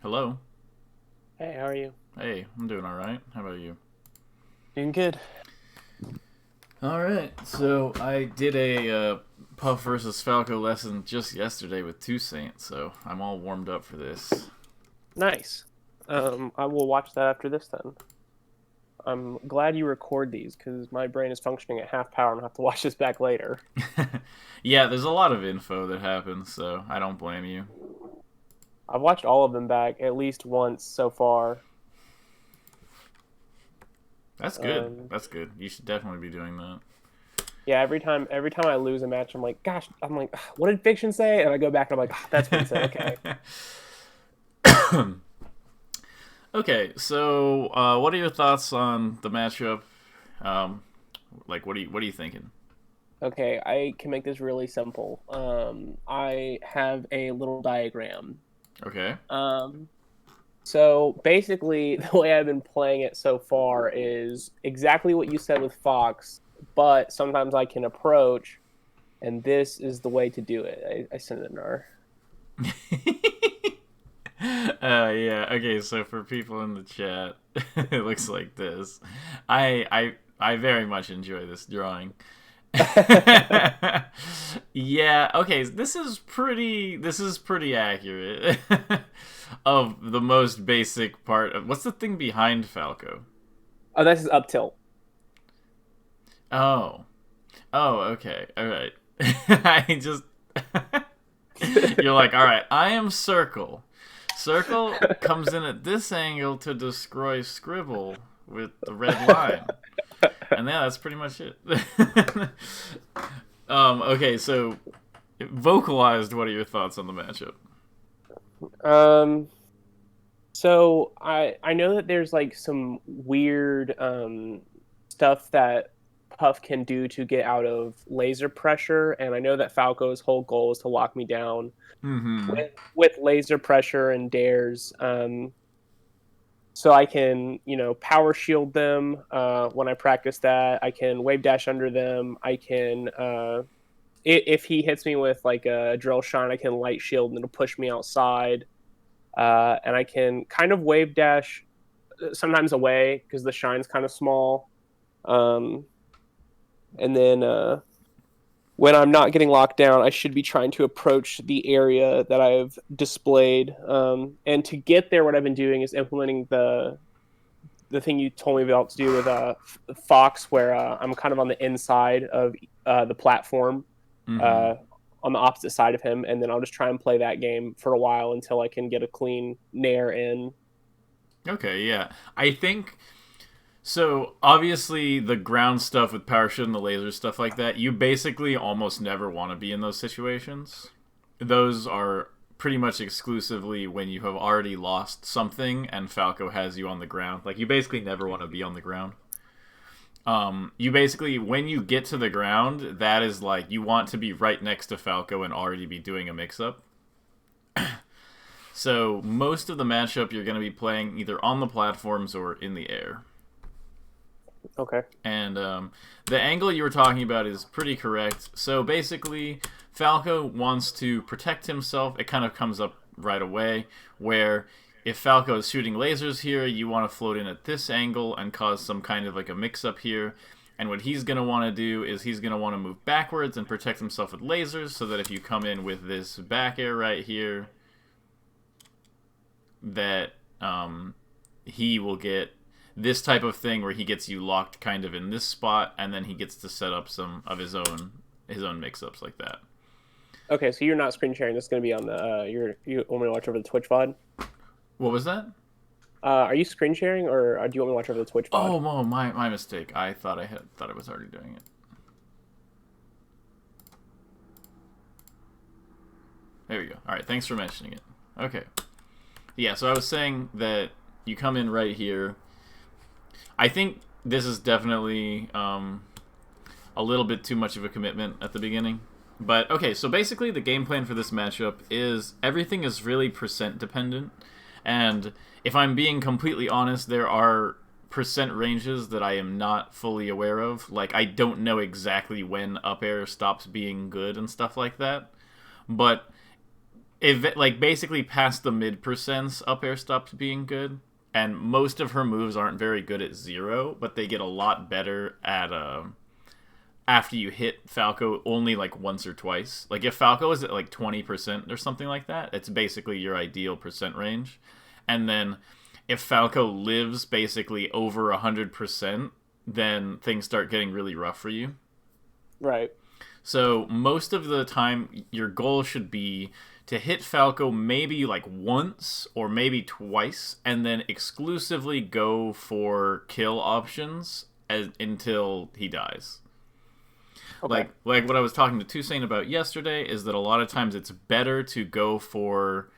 Hello. Hey, how are you? Hey, I'm doing all right. How about you? Doing good. All right. So I did a Puff versus Falco lesson just yesterday with two Saints, so I'm all warmed up for this. Nice. I will watch that after this then. I'm glad you record these because my brain is functioning at half power and I'll have to watch this back later. Yeah, there's a lot of info that happens, so I don't blame you. I've watched all of them back at least once so far. That's good. Um, That's good. You should definitely be doing yeah, every time I lose a match, I'm like, gosh, I'm like, what did Fiction say? And I go back and I'm like, that's what he said. Okay. that. Okay, so what are your thoughts on the matchup? Um, what are you thinking? Okay, I can make this really simple. I have a little diagram. Okay. Um, So basically, the way I've been playing it so far is exactly what you said with Fox, but sometimes I can approach, and this is the way to do it. I sent it in our. Yeah. Okay. So for people in the chat, it looks like this. I very much enjoy this drawing. Yeah. Okay. This is pretty accurate of the most basic part of what's the thing behind Falco. Oh, this is up tilt. Oh. Oh. Okay. All right. I just. You're like, all right. I am Circle. Circle comes in at this angle to destroy Scribble with the red line. And yeah, that's pretty much it. Okay, so vocalized, what are your thoughts on the matchup? Um, so I know that there's like some weird stuff that Puff can do to get out of laser pressure, and I know that Falco's whole goal is to lock me down Mm-hmm. with laser pressure and dares. So I can, power shield them when I practice that. I can wave dash under them. I can, if he hits me with like a drill shine, I can light shield and it'll push me outside. And I can kind of wave dash sometimes away because the shine's kind of small. Um, and then when I'm not getting locked down, I should be trying to approach the area that I've displayed. And to get there, what I've been doing is implementing the thing you told me about to do with Fox, where I'm kind of on the inside of the platform, Mm-hmm. uh, on the opposite side of him, and then I'll just try and play that game for a while until I can get a clean nair in. Okay, yeah. I think so. Obviously, the ground stuff with parachute and the laser stuff like that, you basically almost never want to be in those situations. Those are pretty much exclusively when you have already lost something and Falco has you on the ground. Like, you basically never want to be on the ground. You basically, when you get to the ground, that is like you want to be right next to Falco and already be doing a mix up. So most of the matchup you're going to be playing either on the platforms or in the air. Okay. And the angle you were talking about is pretty correct. So basically, Falco wants to protect himself. It kind of comes up right away, where if Falco is shooting lasers here, you want to float in at this angle and cause some kind of like a mix-up here. And what he's going to want to do is he's going to want to move backwards and protect himself with lasers so that if you come in with this back air right here, that he will get this type of thing where he gets you locked kind of in this spot, and then he gets to set up some of his own mix-ups like that. Okay, so you're not screen sharing. This is going to be on the. You want me to watch over the Twitch VOD? What was that? Are you screen sharing, or do you want me to watch over the Twitch VOD? Oh, my mistake. I thought I was already doing it. There we go. All right, thanks for mentioning it. Okay. Yeah, so I was saying that you come in right here. I think this is definitely a little bit too much of a commitment at the beginning. But okay, so basically the game plan for this matchup is everything is really percent dependent. And if I'm being completely honest, there are percent ranges that I am not fully aware of. Like, I don't know exactly when up air stops being good and stuff like that. But if like basically past the mid percents, up air stops being good, and most of her moves aren't very good at zero, but they get a lot better at after you hit Falco only like once or twice. Like if Falco is at like 20% or something like that, it's basically your ideal percent range. And then if Falco lives basically over 100%, then things start getting really rough for you. Right. So most of the time, your goal should be to hit Falco maybe like once or maybe twice, and then exclusively go for kill options until he dies. Okay. Like what I was talking to Toussaint about yesterday is that a lot of times it's better to go for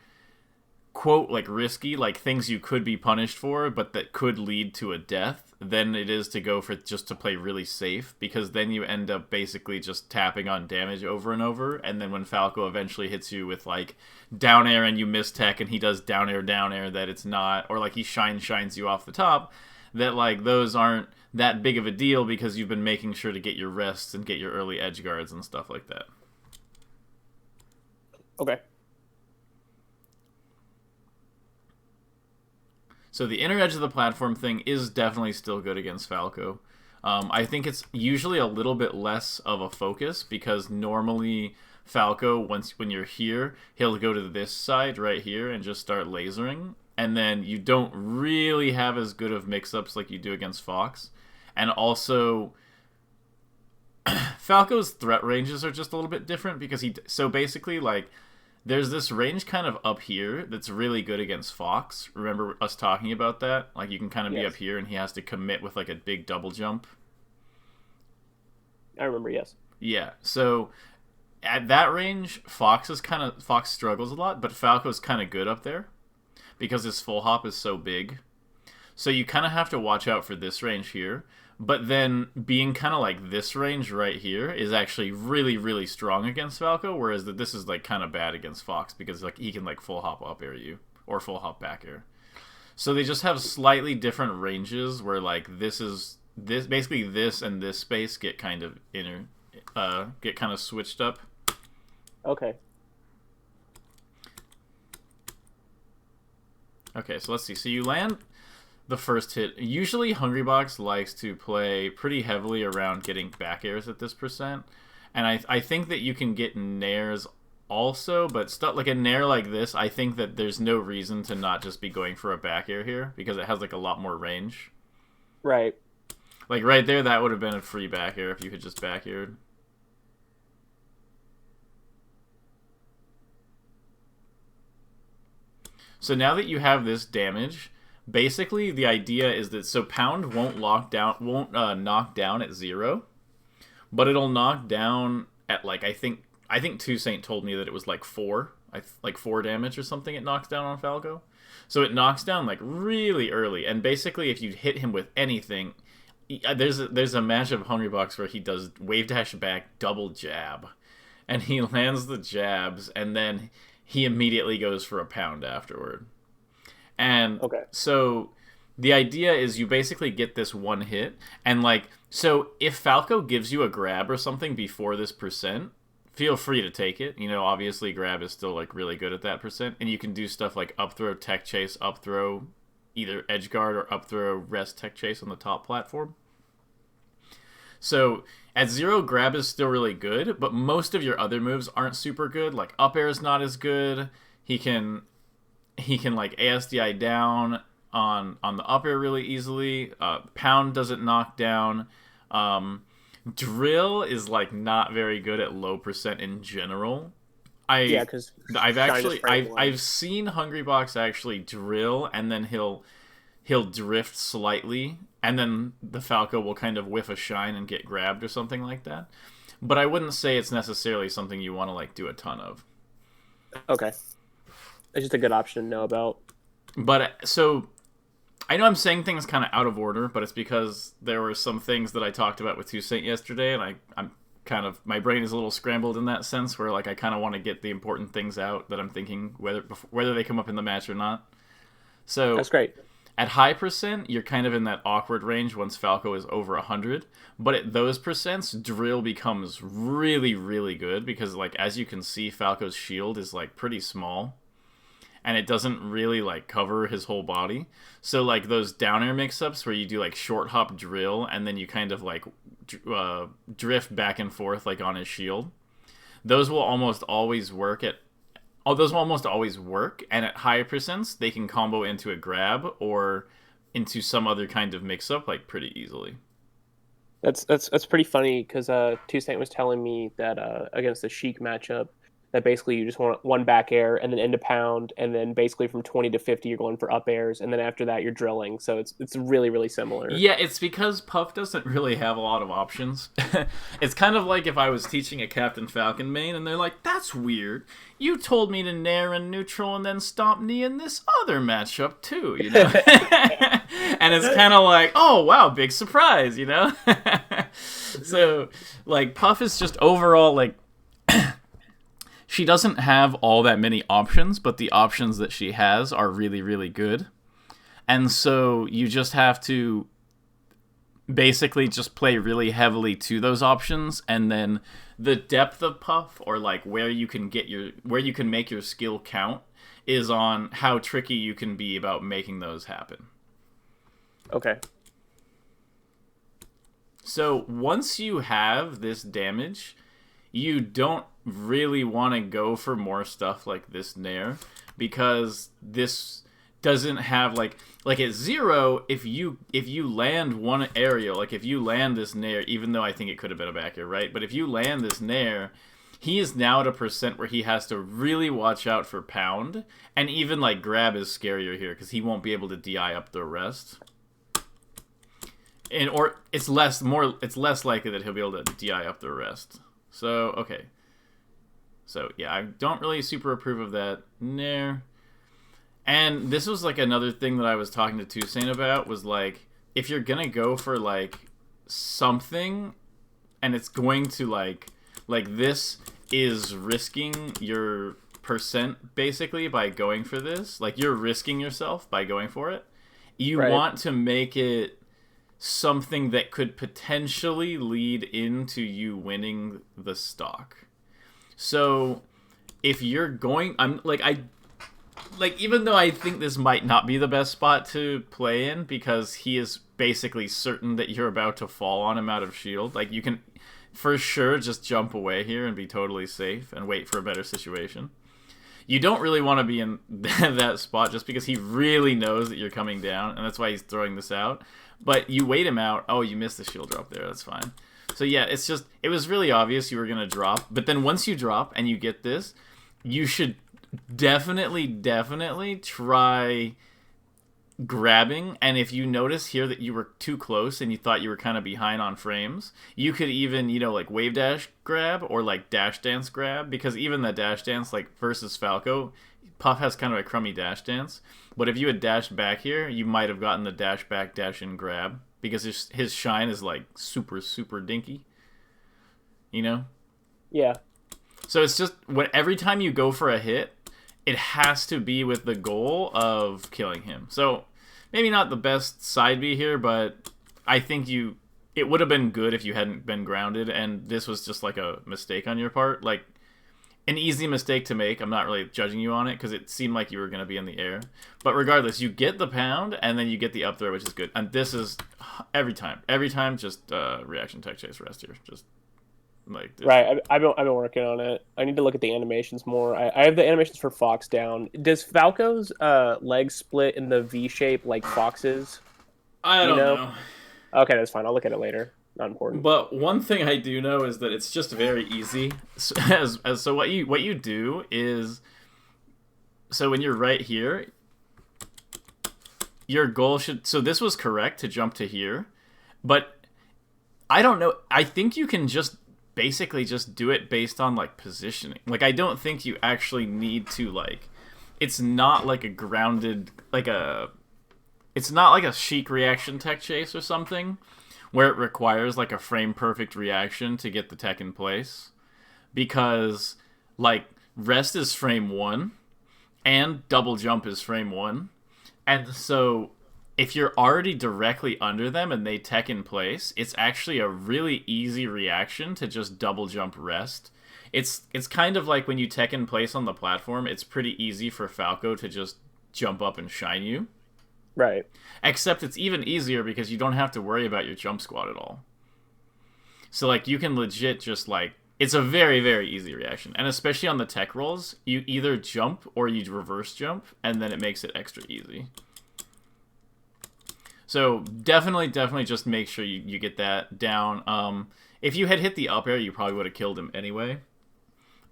quote like risky, like things you could be punished for but that could lead to a death, than it is to go for just to play really safe, because then you end up basically just tapping on damage over and over, and then when Falco eventually hits you with like down air and you miss tech and he does down air that it's not, or like he shines you off the top, that like those aren't that big of a deal because you've been making sure to get your rests and get your early edge guards and stuff like that. Okay. So the inner edge of the platform thing is definitely still good against Falco. I think it's usually a little bit less of a focus because normally Falco, when you're here, he'll go to this side right here and just start lasering. And then you don't really have as good of mix-ups like you do against Fox. And also, Falco's threat ranges are just a little bit different because so basically, like, there's this range kind of up here that's really good against Fox. Remember us talking about that? Like, you can kind of be up here and he has to commit with, like, a big double jump. I remember, yes. Yeah, so at that range, Fox struggles a lot, but Falco's kind of good up there because his full hop is so big. So you kind of have to watch out for this range here. But then being kind of like this range right here is actually really, really strong against Falco, whereas this is like kind of bad against Fox because like he can like full hop up air you or full hop back air. So they just have slightly different ranges where like this basically this and this space get kind of get kind of switched up. Okay. Okay, so let's see. So you land the first hit. Usually Hungrybox likes to play pretty heavily around getting back airs at this percent. And I think that you can get nairs also, but stuff like a nair like this, I think that there's no reason to not just be going for a back air here because it has like a lot more range. Right. Like right there, that would have been a free back air if you had just back aired. So now that you have this damage, basically the idea is that so pound won't knock down at 0, but it'll knock down at like I think Toussaint told me that it was like 4 damage or something. It knocks down on Falco, so it knocks down like really early. And basically, if you hit him with anything, there's a match of Hungrybox where he does wave dash back double jab, and he lands the jabs, and then he immediately goes for a pound afterward. And so the idea is you basically get this one hit, and like, so if Falco gives you a grab or something before this percent, feel free to take it. You know, obviously grab is still like really good at that percent, and you can do stuff like up throw, tech chase, up throw, either edge guard or up throw, rest, tech chase on the top platform. So at 0, grab is still really good, but most of your other moves aren't super good. Like up air is not as good. He can like ASDI down on the up air really easily. Pound doesn't knock down. Drill is like not very good at low percent in general. Because I've seen Hungrybox actually drill, and then he'll drift slightly, and then the Falco will kind of whiff a shine and get grabbed or something like that. But I wouldn't say it's necessarily something you want to like do a ton of. Okay. It's just a good option to know about. But so I know I'm saying things kind of out of order, but it's because there were some things that I talked about with Toussaint yesterday, and I'm kind of, my brain is a little scrambled in that sense, where like I kind of want to get the important things out that I'm thinking whether they come up in the match or not. So that's great. At high percent, you're kind of in that awkward range once Falco is over 100. But at those percents, drill becomes really, really good because, like, as you can see, Falco's shield is, like, pretty small. And it doesn't really, like, cover his whole body. So, like, those down air mix-ups where you do, like, short hop drill and then you kind of, like, drift back and forth, like, on his shield. Those will almost always work and at higher percents, they can combo into a grab or into some other kind of mix-up, like, pretty easily. That's pretty funny because Toussaint was telling me that against the Sheik matchup, that basically you just want one back air and then into pound, and then basically from 20 to 50 you're going for up airs, and then after that you're drilling. So it's really, really similar. Yeah, it's because Puff doesn't really have a lot of options. It's kind of like if I was teaching a Captain Falcon main and they're like, that's weird. You told me to nair and neutral and then stomp knee in this other matchup too, you know? And it's kind of like, oh wow, big surprise, you know? So, like, Puff is just overall, like, she doesn't have all that many options, but the options that she has are really, really good. And so you just have to basically just play really heavily to those options, and then the depth of Puff, or like where you can make your skill count, is on how tricky you can be about making those happen. Okay. So once you have this damage, you don't really want to go for more stuff like this nair, because this doesn't have like at 0, if you land one aerial, like if you land this nair, even though I think it could have been a back air, right? But if you land this nair, he is now at a percent where he has to really watch out for pound, and even like grab is scarier here because he won't be able to DI up the rest. Or it's less likely that he'll be able to DI up the rest. So, okay. So, yeah, I don't really super approve of that nair. And this was, like, another thing that I was talking to Toussaint about, was, like, if you're gonna go for, like, something, and it's going to, like, this is risking your percent, basically, by going for this. Like, you're risking yourself by going for it. You want to make it something that could potentially lead into you winning the stock. So if you're going, even though I think this might not be the best spot to play in, because he is basically certain that you're about to fall on him out of shield, like, you can for sure just jump away here and be totally safe and wait for a better situation. You don't really want to be in that spot just because he really knows that you're coming down, and that's why he's throwing this out. But you wait him out. Oh, you missed the shield drop there. That's fine. So yeah, it was really obvious you were going to drop. But then once you drop and you get this, you should definitely try grabbing. And if you notice here that you were too close and you thought you were kind of behind on frames, you could even, like, wave dash grab or like dash dance grab, because even the dash dance, like, versus Falco, Puff has kind of a crummy dash dance. But if you had dashed back here, you might have gotten the dash back, dash in grab, because his shine is, like, super, super dinky. You know? Yeah. So it's just, every time you go for a hit, it has to be with the goal of killing him. So maybe not the best side B here, but I think it would have been good if you hadn't been grounded, and this was just like a mistake on your part. Like, an easy mistake to make. I'm not really judging you on it because it seemed like you were going to be in the air. But regardless, you get the pound and then you get the up throw, which is good. And this is every time just reaction tech chase rest here. Just like this. Right. I've been working on it. I need to look at the animations more. I have the animations for Fox down. Does Falco's legs split in the V shape like Fox's? I don't know. Okay, that's fine. I'll look at it later. Not important. But one thing I do know is that it's just very easy. So what you do is, so when you're right here, your goal should, so this was correct to jump to here, but I don't know. I think you can just basically just do it based on, like, positioning. Like, I don't think you actually need to, like, it's not like a grounded, it's not like a Sheik reaction tech chase or something, where it requires, like, a frame-perfect reaction to get the tech in place. Because, like, rest is frame 1, and double jump is frame 1. And so if you're already directly under them and they tech in place, it's actually a really easy reaction to just double jump rest. It's kind of like when you tech in place on the platform, it's pretty easy for Falco to just jump up and shine you. Right. Except it's even easier because you don't have to worry about your jump squad at all. So, like, you can legit just, like... It's a very, very easy reaction. And especially on the tech rolls, you either jump or you reverse jump, and then it makes it extra easy. So, definitely just make sure you get that down. If you had hit the up air, you probably would have killed him anyway.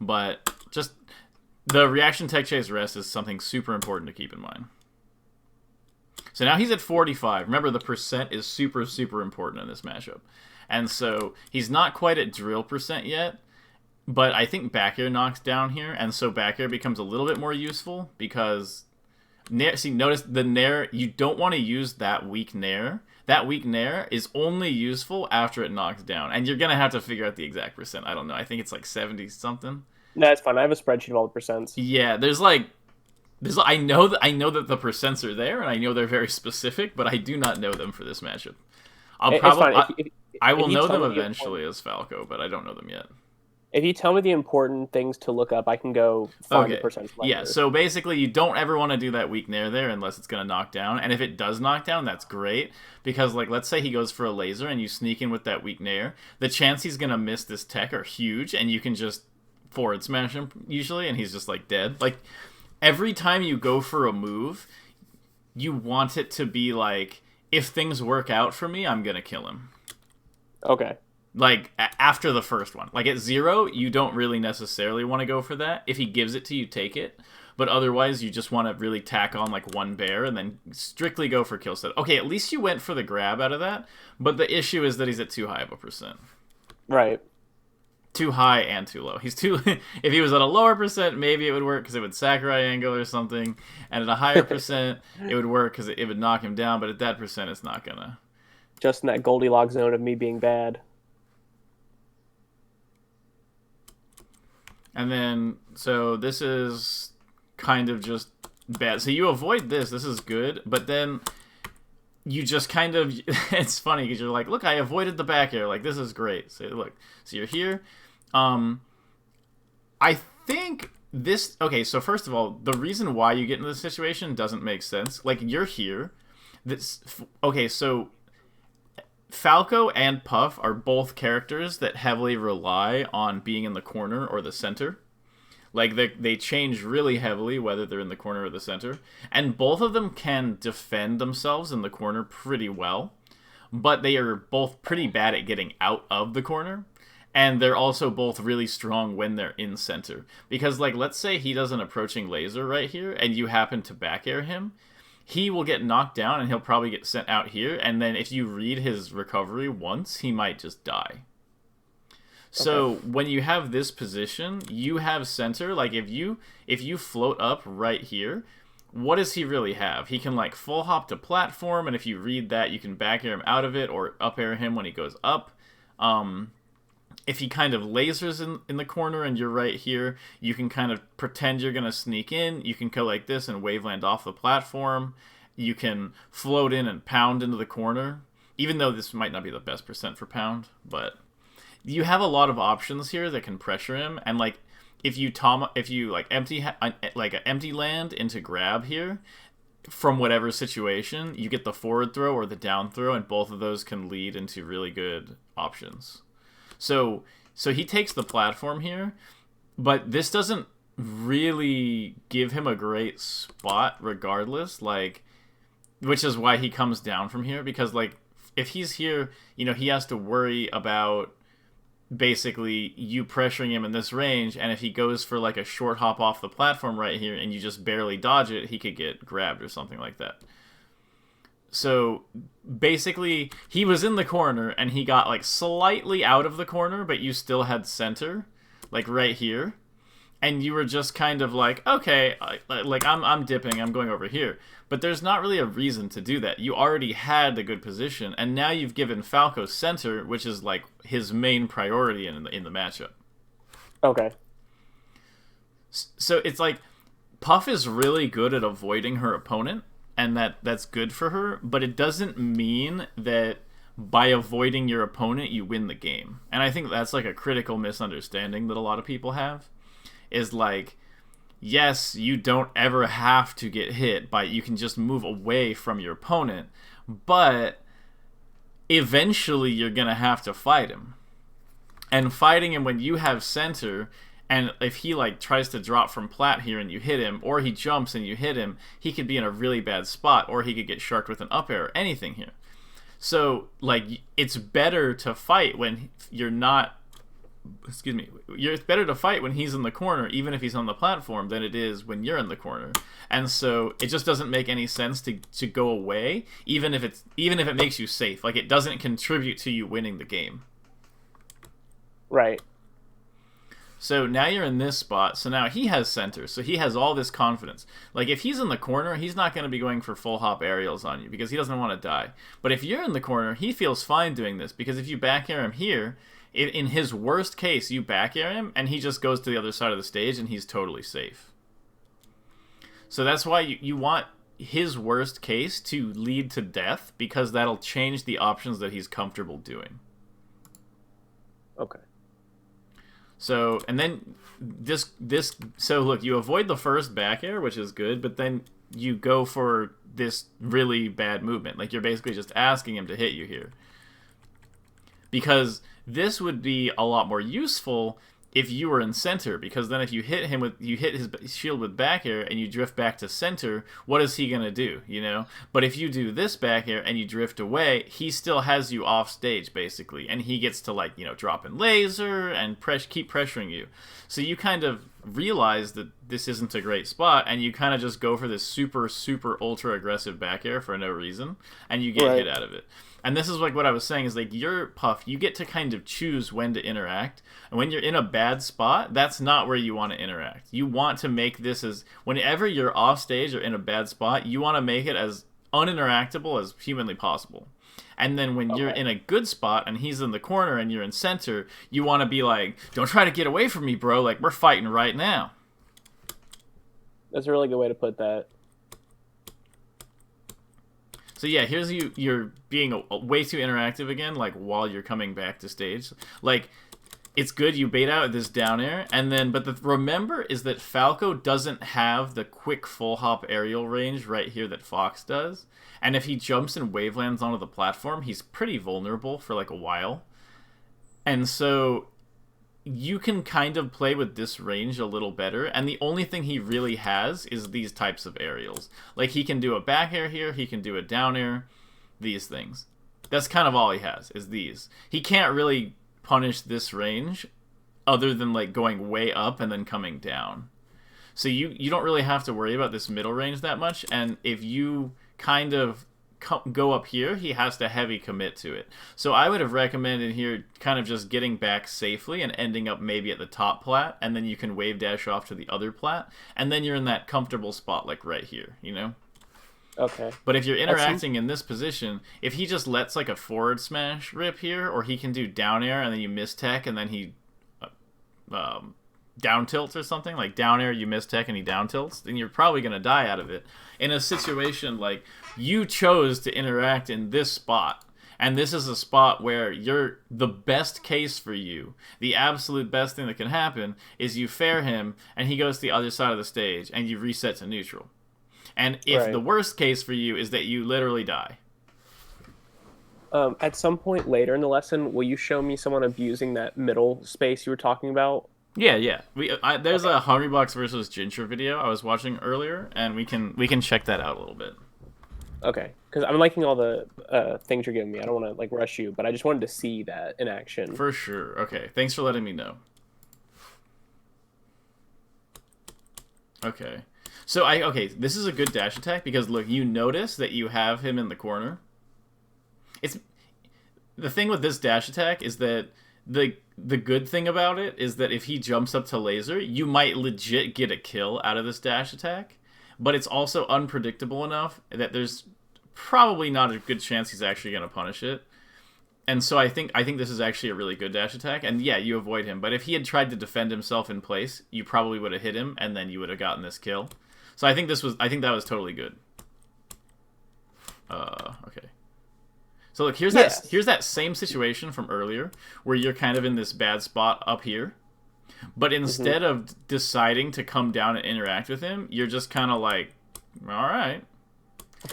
But just... The reaction tech chase rest is something super important to keep in mind. So now he's at 45. Remember, the percent is super, super important in this matchup. And so he's not quite at drill percent yet, but I think back air knocks down here, and so back air becomes a little bit more useful because... See, notice the nair, you don't want to use that weak nair. That weak nair is only useful after it knocks down, and you're going to have to figure out the exact percent. I don't know. I think it's like 70-something. No, it's fine. I have a spreadsheet of all the percents. Yeah, I know that the percents are there, and I know they're very specific, but I do not know them for this matchup. I will know them eventually as Falco, but I don't know them yet. If you tell me the important things to look up, I can go find the percents later. Yeah, so basically you don't ever want to do that weak nair there unless it's going to knock down. And if it does knock down, that's great. Because, like, let's say he goes for a laser and you sneak in with that weak nair. The chance he's going to miss this tech are huge, and you can just forward smash him, usually, and he's just, like, dead. Like, every time you go for a move, you want it to be, like, if things work out for me, I'm going to kill him. Okay. Like, after the first one. Like, at 0, you don't really necessarily want to go for that. If he gives it to you, take it. But otherwise, you just want to really tack on, like, one bear and then strictly go for kill set. Okay, at least you went for the grab out of that. But the issue is that he's at too high of a percent. Right. Too high and too low. He's too... If he was at a lower percent, maybe it would work because it would Sakurai angle or something. And at a higher percent, it would work because it would knock him down. But at that percent, it's not gonna... Just in that Goldilocks zone of me being bad. And then, so this is kind of just bad. So you avoid this. This is good. But then you just kind of... It's funny because you're like, look, I avoided the back air. Like, this is great. So look. So you're here. I think this... Okay, so first of all, the reason why you get into this situation doesn't make sense. Like, you're here. Okay, so... Falco and Puff are both characters that heavily rely on being in the corner or the center. Like, they change really heavily whether they're in the corner or the center. And both of them can defend themselves in the corner pretty well. But they are both pretty bad at getting out of the corner. And they're also both really strong when they're in center. Because, like, let's say he does an approaching laser right here, and you happen to back air him. He will get knocked down, and he'll probably get sent out here. And then if you read his recovery once, he might just die. So when you have this position, you have center. Like, if you float up right here, what does he really have? He can, like, full hop to platform, and if you read that, you can back air him out of it or up air him when he goes up. If he kind of lasers in the corner and you're right here, you can kind of pretend you're going to sneak in. You can go like this and waveland off the platform. You can float in and pound into the corner, even though this might not be the best percent for pound. But you have a lot of options here that can pressure him. And, like, if you like an empty land into grab here, from whatever situation, you get the forward throw or the down throw, and both of those can lead into really good options. So he takes the platform here, but this doesn't really give him a great spot regardless, like, which is why he comes down from here, because, like, if he's here, you know, he has to worry about basically you pressuring him in this range, and if he goes for, like, a short hop off the platform right here and you just barely dodge it, he could get grabbed or something like that. So basically, he was in the corner and he got, like, slightly out of the corner, but you still had center, like right here, and you were just kind of like, okay, like I'm dipping, I'm going over here, but there's not really a reason to do that. You already had a good position, and now you've given Falco center, which is, like, his main priority in the matchup. Okay. So it's like Puff is really good at avoiding her opponent. and that's good for her, but it doesn't mean that by avoiding your opponent you win the game. And I think that's like a critical misunderstanding that a lot of people have, is like, yes, you don't ever have to get hit by, you can just move away from your opponent, but eventually you're gonna have to fight him. And fighting him when you have center, and if he like tries to drop from plat here and you hit him, or he jumps and you hit him, he could be in a really bad spot, or he could get sharked with an up air, anything here. So like, it's better to fight when you're not, excuse me, it's better to fight when he's in the corner, even if he's on the platform, than it is when you're in the corner. And so it just doesn't make any sense to go away, even if it makes you safe. Like, it doesn't contribute to you winning the game. Right. So now you're in this spot. So now he has center. So he has all this confidence. Like, if he's in the corner, he's not going to be going for full hop aerials on you because he doesn't want to die. But if you're in the corner, he feels fine doing this, because if you back air him here, in his worst case, you back air him and he just goes to the other side of the stage and he's totally safe. So that's why you want his worst case to lead to death, because that'll change the options that he's comfortable doing. Okay. So, and then so look, you avoid the first back air, which is good, but then you go for this really bad movement. Like, you're basically just asking him to hit you here. Because this would be a lot more useful if you were in center, because then if you hit his shield with back air and you drift back to center, what is he gonna do, you know? But if you do this back air and you drift away, he still has you off stage basically, and he gets to, like, you know, drop in laser and keep pressuring you. So you kind of realize that this isn't a great spot, and you kind of just go for this super ultra aggressive back air for no reason, and you get hit out of it. And this is like what I was saying, is like, your Puff, you get to kind of choose when to interact. And when you're in a bad spot, that's not where you want to interact. You want to make this as, whenever you're off stage or in a bad spot, you want to make it as uninteractable as humanly possible. And then when you're in a good spot and he's in the corner and you're in center, you want to be like, don't try to get away from me, bro. Like, we're fighting right now. That's a really good way to put that. So yeah, here's you're being way too interactive again, like, while you're coming back to stage. Like, it's good you bait out this down air, and then, but remember is that Falco doesn't have the quick full hop aerial range right here that Fox does. And if he jumps and wavelands onto the platform, he's pretty vulnerable for like a while. And so you can kind of play with this range a little better, and the only thing he really has is these types of aerials. Like, he can do a back air here, he can do a down air, these things. That's kind of all he has, is these. He can't really punish this range other than, like, going way up and then coming down. So you don't really have to worry about this middle range that much, and if you kind of go up here, he has to heavy commit to it. So I would have recommended here kind of just getting back safely and ending up maybe at the top plat, and then you can wave dash off to the other plat, and then you're in that comfortable spot, like right here, you know? Okay. But if you're interacting in this position, if he just lets like a forward smash rip here, or he can do down air and then you miss tech and then he down tilts or something, like down air, you miss tech and he down tilts, then you're probably going to die out of it. In a situation like, you chose to interact in this spot, and this is a spot where you're, the best case for you, the absolute best thing that can happen is you fair him and he goes to the other side of the stage and you reset to neutral. And if the worst case for you is that you literally die. At some point later in the lesson, will you show me someone abusing that middle space you were talking about? Yeah. There's a Hungrybox versus Ginger video I was watching earlier, and we can check that out a little bit. Okay, because I'm liking all the things you're giving me. I don't want to like rush you, but I just wanted to see that in action. For sure. Okay, thanks for letting me know. Okay. So this is a good dash attack because look, you notice that you have him in the corner. It's the thing with this dash attack is that the good thing about it is that if he jumps up to laser, you might legit get a kill out of this dash attack, but it's also unpredictable enough that there's probably not a good chance he's actually going to punish it. And so I think this is actually a really good dash attack, and yeah, you avoid him. But if he had tried to defend himself in place, you probably would have hit him, and then you would have gotten this kill. So I think that was totally good. Okay. So look, here's Yes. that same situation from earlier where you're kind of in this bad spot up here. But instead of deciding to come down and interact with him, you're just kind of like, all right.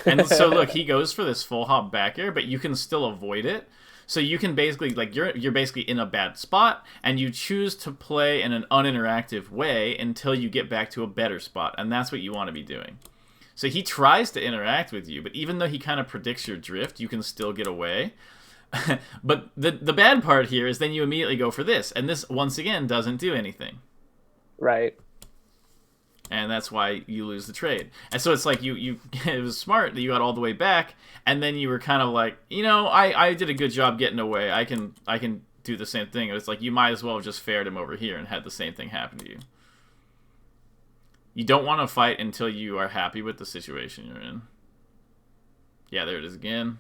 And so look, he goes for this full hop back air, but you can still avoid it. So you can basically, like, you're basically in a bad spot, and you choose to play in an uninteractive way until you get back to a better spot, and that's what you want to be doing. So he tries to interact with you, but even though he kind of predicts your drift, you can still get away. But the bad part here is then you immediately go for this, and this, once again, doesn't do anything. Right. And that's why you lose the trade. And so it's like you it was smart that you got all the way back, and then you were kind of like, I did a good job getting away. I can do the same thing. It's like you might as well have just fared him over here and had the same thing happen to you. You don't want to fight until you are happy with the situation you're in. Yeah, there it is again.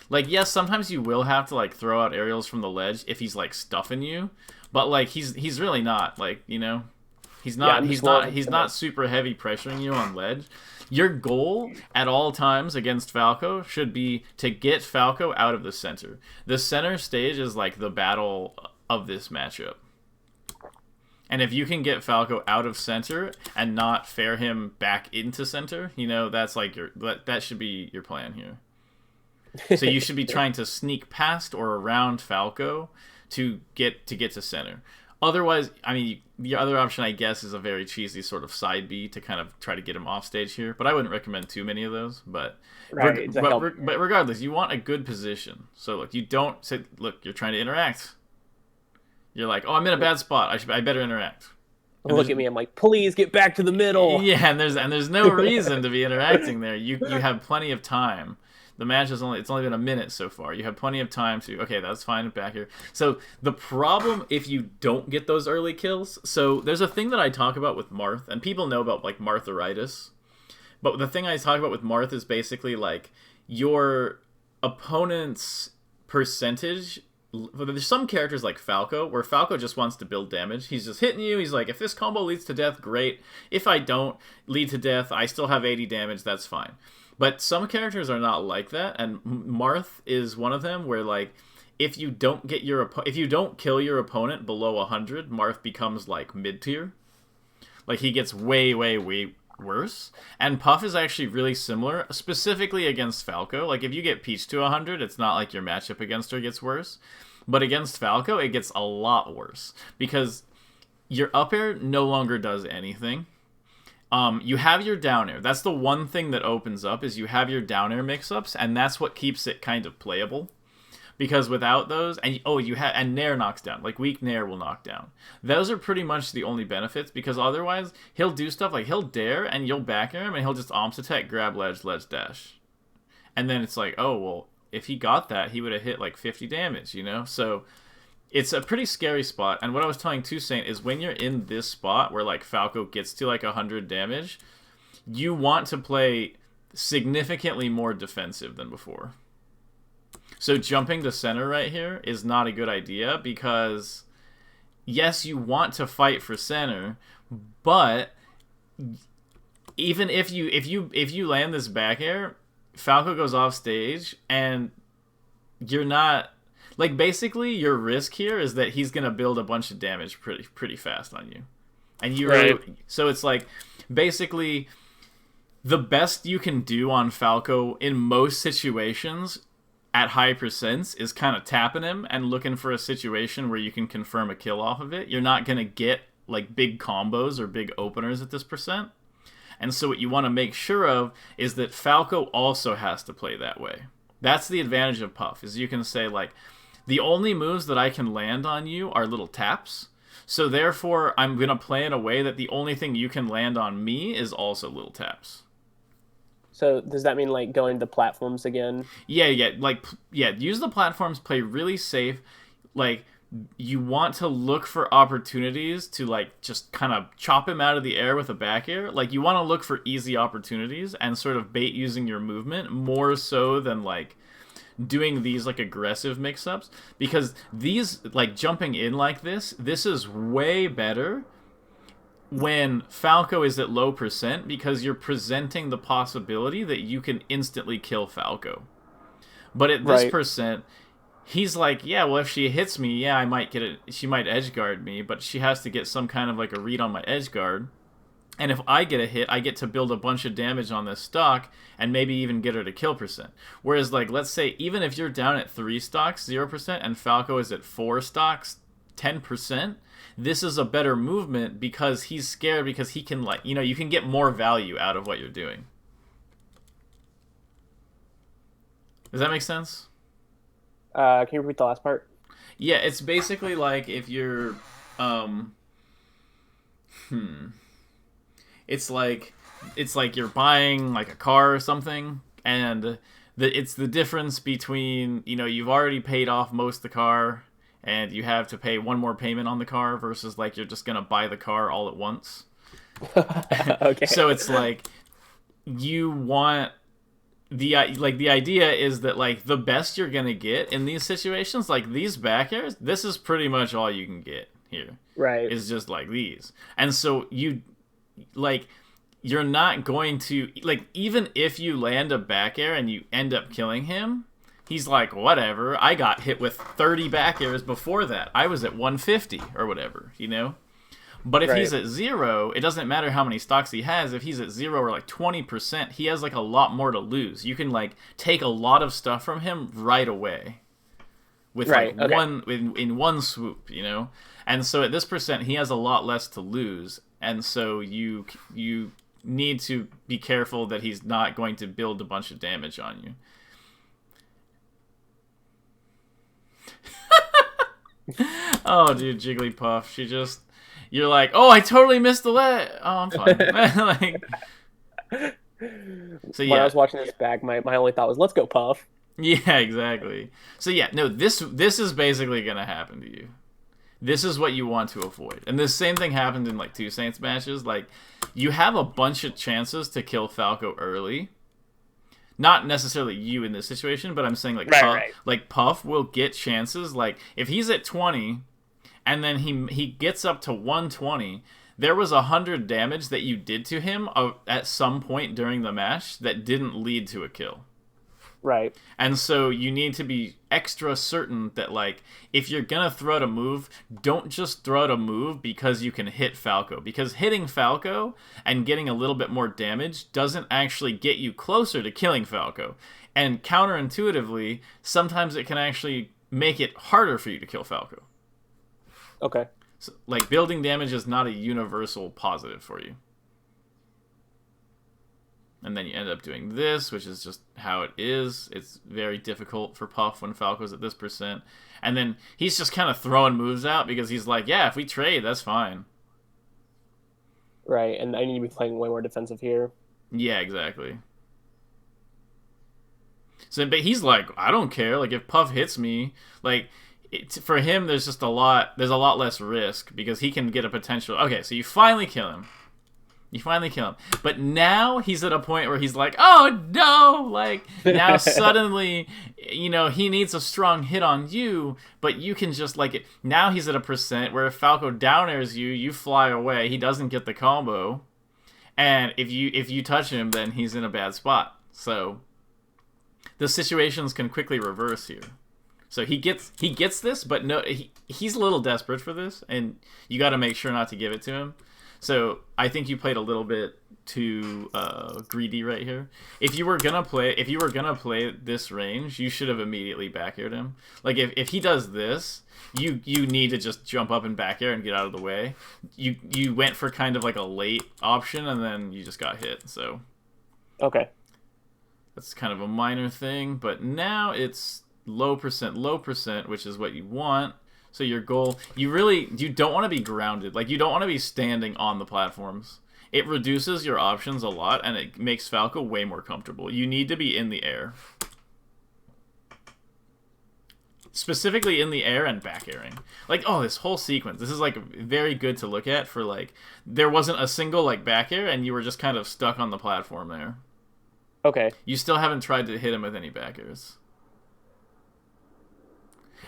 Like, yes, sometimes you will have to, like, throw out aerials from the ledge if he's, like, stuffing you, but, like, he's really not, like, he's not super heavy pressuring you on ledge. Your goal at all times against Falco should be to get Falco out of the center. The center stage is, like, the battle of this matchup. And if you can get Falco out of center and not fare him back into center, that's like that should be your plan here. So you should be trying to sneak past or around Falco to get to center. Otherwise, I mean, the other option, I guess, is a very cheesy sort of side B to kind of try to get him off stage here. But I wouldn't recommend too many of those. But right, but regardless, you want a good position. So look, you don't say, look, you're trying to interact. You're like, oh, I'm in a bad spot. I better interact. Look at me. I'm like, please get back to the middle. Yeah, and there's no reason to be interacting there. You have plenty of time. The match is it's only been a minute so far. You have plenty of time to, okay, that's fine, back here. So the problem if you don't get those early kills, so there's a thing that I talk about with Marth, and people know about, like, Martharitis. But the thing I talk about with Marth is basically, like, your opponent's percentage. There's some characters like Falco, where Falco just wants to build damage. He's just hitting you. He's like, if this combo leads to death, great. If I don't lead to death, I still have 80 damage, that's fine. But some characters are not like that, and Marth is one of them, where, like, if you don't kill your opponent below 100, Marth becomes, like, mid-tier. Like, he gets way, way, way worse. And Puff is actually really similar, specifically against Falco. Like, if you get Peach to 100, it's not like your matchup against her gets worse. But against Falco, it gets a lot worse, because your up air no longer does anything. You have your down air. That's the one thing that opens up, is you have your down air mix-ups, and that's what keeps it kind of playable. Because without those, and Nair knocks down. Like, weak Nair will knock down. Those are pretty much the only benefits, because otherwise, he'll do stuff like he'll dare, and you'll back air him, and he'll just omps attack, grab ledge dash. And then it's like, oh, well, if he got that, he would have hit like 50 damage, So it's a pretty scary spot. And what I was telling Toussaint is when you're in this spot where, like, Falco gets to like 100 damage, you want to play significantly more defensive than before. So jumping to center right here is not a good idea, because yes, you want to fight for center, but even if you land this back air, Falco goes off stage and you're not, like, basically your risk here is that he's gonna build a bunch of damage pretty fast on you, and you right. So it's like basically the best you can do on Falco in most situations at high percents is kind of tapping him and looking for a situation where you can confirm a kill off of it. You're not gonna get, like, big combos or big openers at this percent. And so what you want to make sure of is that Falco also has to play that way. That's the advantage of Puff, is you can say, like, the only moves that I can land on you are little taps. So therefore, I'm going to play in a way that the only thing you can land on me is also little taps. So does that mean, like, going to platforms again? Yeah, use the platforms, play really safe. Like, you want to look for opportunities to, like, just kind of chop him out of the air with a back air. Like, you want to look for easy opportunities and sort of bait using your movement more so than, like, doing these, like, aggressive mix-ups. Because these, like, jumping in like this is way better when Falco is at low percent, because you're presenting the possibility that you can instantly kill Falco. But at this Right. percent, he's like, yeah, well, if she hits me, yeah, I might get it. She might edge guard me, but she has to get some kind of like a read on my edge guard. And if I get a hit, I get to build a bunch of damage on this stock and maybe even get her to kill percent. Whereas, like, let's say even if you're down at 3 stocks, 0%, and Falco is at 4 stocks, 10%, this is a better movement because he's scared, because he can, like, you can get more value out of what you're doing. Does that make sense? Can you repeat the last part? Yeah, it's basically like if you're, um, it's like you're buying like a car or something, and it's the difference between, you've already paid off most of the car and you have to pay one more payment on the car, versus like you're just gonna buy the car all at once. Okay. So it's like you want the idea is that like the best you're gonna get in these situations, like these back airs, this is pretty much all you can get here. Right. Is just like these, and so you're not going to, like, even if you land a back air and you end up killing him, he's like, whatever, I got hit with 30 back airs before that. I was at 150 or whatever, But if he's at 0, it doesn't matter how many stocks he has. If he's at 0 or like 20%, he has like a lot more to lose. You can like take a lot of stuff from him right away with one in one swoop, And so at this percent, he has a lot less to lose, and so you need to be careful that he's not going to build a bunch of damage on you. Oh, dude, Jigglypuff, you're like, oh, I totally missed the leg. Oh, I'm fine. So yeah. When I was watching this back, my only thought was, let's go, Puff. Yeah, exactly. So yeah, no, this is basically gonna happen to you. This is what you want to avoid. And the same thing happened in like 2 Saints matches. Like, you have a bunch of chances to kill Falco early. Not necessarily you in this situation, but I'm saying like Puff will get chances. Like, if he's at 20 and then he gets up to 120, there was 100 damage that you did to him at some point during the match that didn't lead to a kill. Right. And so you need to be extra certain that, like, if you're going to throw out a move, don't just throw out a move because you can hit Falco. Because hitting Falco and getting a little bit more damage doesn't actually get you closer to killing Falco. And counterintuitively, sometimes it can actually make it harder for you to kill Falco. Okay. So, like, building damage is not a universal positive for you. And then you end up doing this, which is just how it is. It's very difficult for Puff when Falco's at this percent. And then he's just kind of throwing moves out because he's like, yeah, if we trade, that's fine. Right, and I need to be playing way more defensive here. Yeah, exactly. So, but he's like, I don't care. Like, if Puff hits me, like, for him, there's a lot less risk because he can get a potential. Okay, so you finally kill him. But now he's at a point where he's like, oh no! Like, now suddenly, he needs a strong hit on you, but you can just, like, it. Now he's at a percent where if Falco down airs you, you fly away. He doesn't get the combo. And if you touch him, then he's in a bad spot. So the situations can quickly reverse here. So he gets this, but no, he's a little desperate for this, and you got to make sure not to give it to him. So I think you played a little bit too greedy right here. If you were gonna play this range, you should have immediately back aired him. Like, if he does this, you need to just jump up and back air and get out of the way. You went for kind of like a late option, and then you just got hit. So okay, that's kind of a minor thing. But now it's low percent, which is what you want. So your goal, you don't want to be grounded. Like, you don't want to be standing on the platforms. It reduces your options a lot, and it makes Falco way more comfortable. You need to be in the air. Specifically in the air and back airing. Like, oh, this whole sequence. This is, like, very good to look at for, like, there wasn't a single, like, back air, and you were just kind of stuck on the platform there. Okay. You still haven't tried to hit him with any back airs.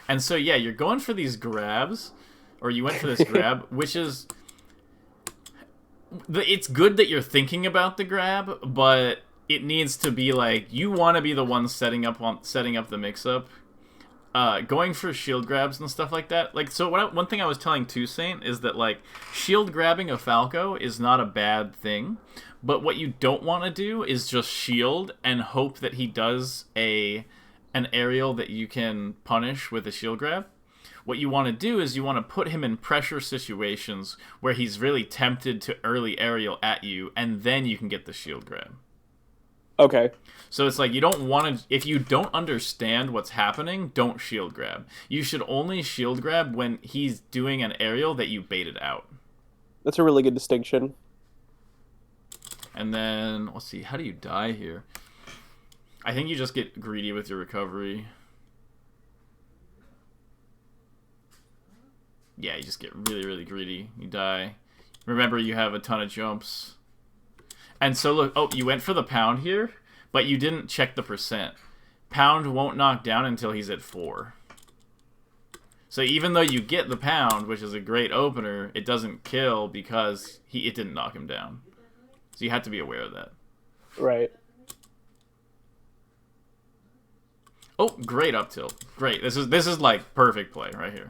And so, yeah, you're going for these grabs, or you went for this grab, which is, it's good that you're thinking about the grab, but it needs to be like you want to be the one setting up the mix-up. Going for shield grabs and stuff like that. Like, so one thing I was telling Toussaint is that, like, shield grabbing a Falco is not a bad thing, but what you don't want to do is just shield and hope that he does an aerial that you can punish with a shield grab. What you want to do is you want to put him in pressure situations where he's really tempted to early aerial at you, and then you can get the shield grab. Okay. So it's like you don't want to... If you don't understand what's happening, don't shield grab. You should only shield grab when he's doing an aerial that you baited out. That's a really good distinction. And then, let's see, how do you die here? I think you just get greedy with your recovery. Yeah, you just get really, really greedy. You die. Remember, you have a ton of jumps. And so, look, oh, you went for the pound here, but you didn't check the percent. Pound won't knock down until he's at 4. So even though you get the pound, which is a great opener, it doesn't kill because it didn't knock him down. So you have to be aware of that. Right. Oh, great up tilt. Great. This is like perfect play right here.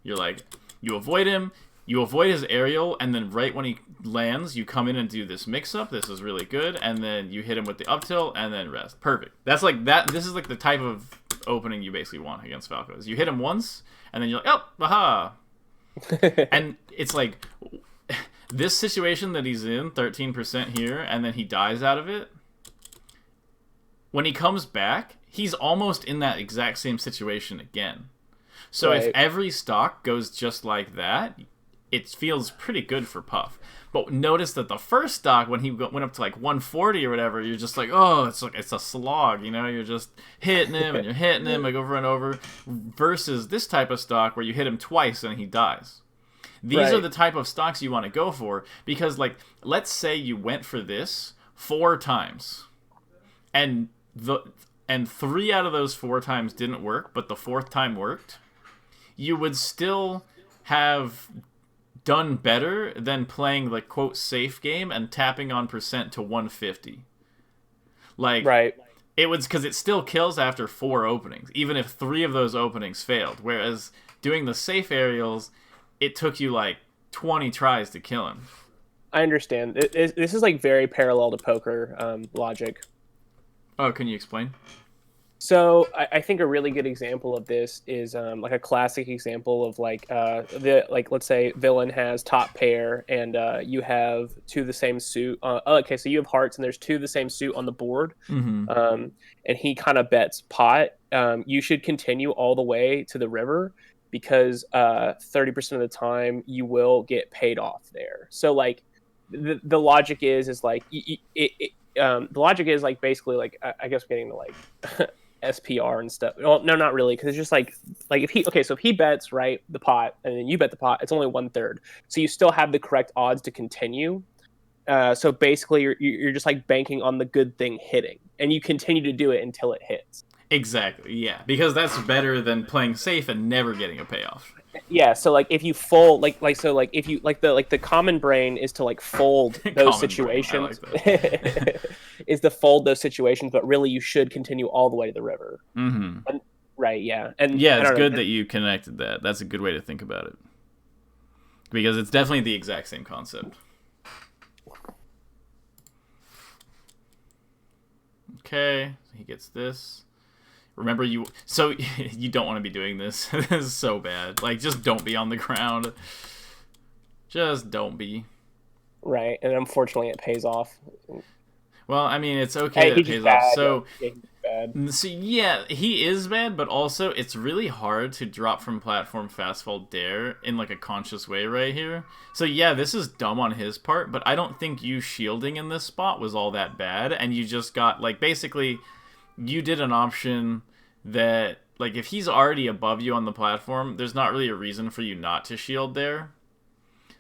You're like, you avoid him, you avoid his aerial, and then right when he lands, you come in and do this mix-up. This is really good. And then you hit him with the up tilt and then rest. Perfect. That's like that. This is like the type of opening you basically want against Falcos. You hit him once, and then you're like, oh, aha. And it's like, this situation that he's in, 13% here, and then he dies out of it. When he comes back, he's almost in that exact same situation again. So right. If every stock goes just like that, it feels pretty good for Puff. But notice that the first stock, when he went up to like 140 or whatever, you're just like, oh, it's a slog, you know? You're just hitting him and you're hitting him like over and over. Versus this type of stock where you hit him twice and he dies. These are the type of stocks you want to go for because, like, let's say you went for this 4 times, and 3 out of those 4 times didn't work, but the 4th time worked. You would still have done better than playing the quote safe game and tapping on percent to 150. Like, right. It was because it still kills after 4 openings, even if 3 of those openings failed. Whereas doing the safe aerials, it took you like 20 tries to kill him. I understand. This is like very parallel to poker logic. Oh, can you explain? So I think a really good example of this is like a classic example of like let's say villain has top pair and you have 2 of the same suit. Okay, so you have hearts and there's 2 of the same suit on the board, and he kind of bets pot. You should continue all the way to the river because 30% of the time you will get paid off there. So like the logic is like the logic is like basically like I guess getting to like SPR and stuff. Well, no, not really, because it's just like if he bets right the pot and then you bet the pot, it's only 1/3, so you still have the correct odds to continue. So basically, you're just like banking on the good thing hitting, and you continue to do it until it hits. Exactly, yeah, because that's better than playing safe and never getting a payoff. Yeah, so like if you fold if you the common brain is to like fold those situations. Is to fold those situations, but really you should continue all the way to the river. Mm-hmm. Right, yeah. And yeah, it's good that you connected that. That's a good way to think about it. Because it's definitely the exact same concept. Okay, so he gets this. Remember, you don't want to be doing this. This is so bad. Like, just don't be on the ground. Just don't be. Right, and unfortunately it pays off. Well, I mean, it's okay that it pays off. So, yeah, he's bad. So, yeah, he is bad, but also it's really hard to drop from platform fastfall dare in, like, a conscious way right here. So, yeah, this is dumb on his part, but I don't think you shielding in this spot was all that bad, and you just got, like, basically... You did an option that, like, if he's already above you on the platform, there's not really a reason for you not to shield there.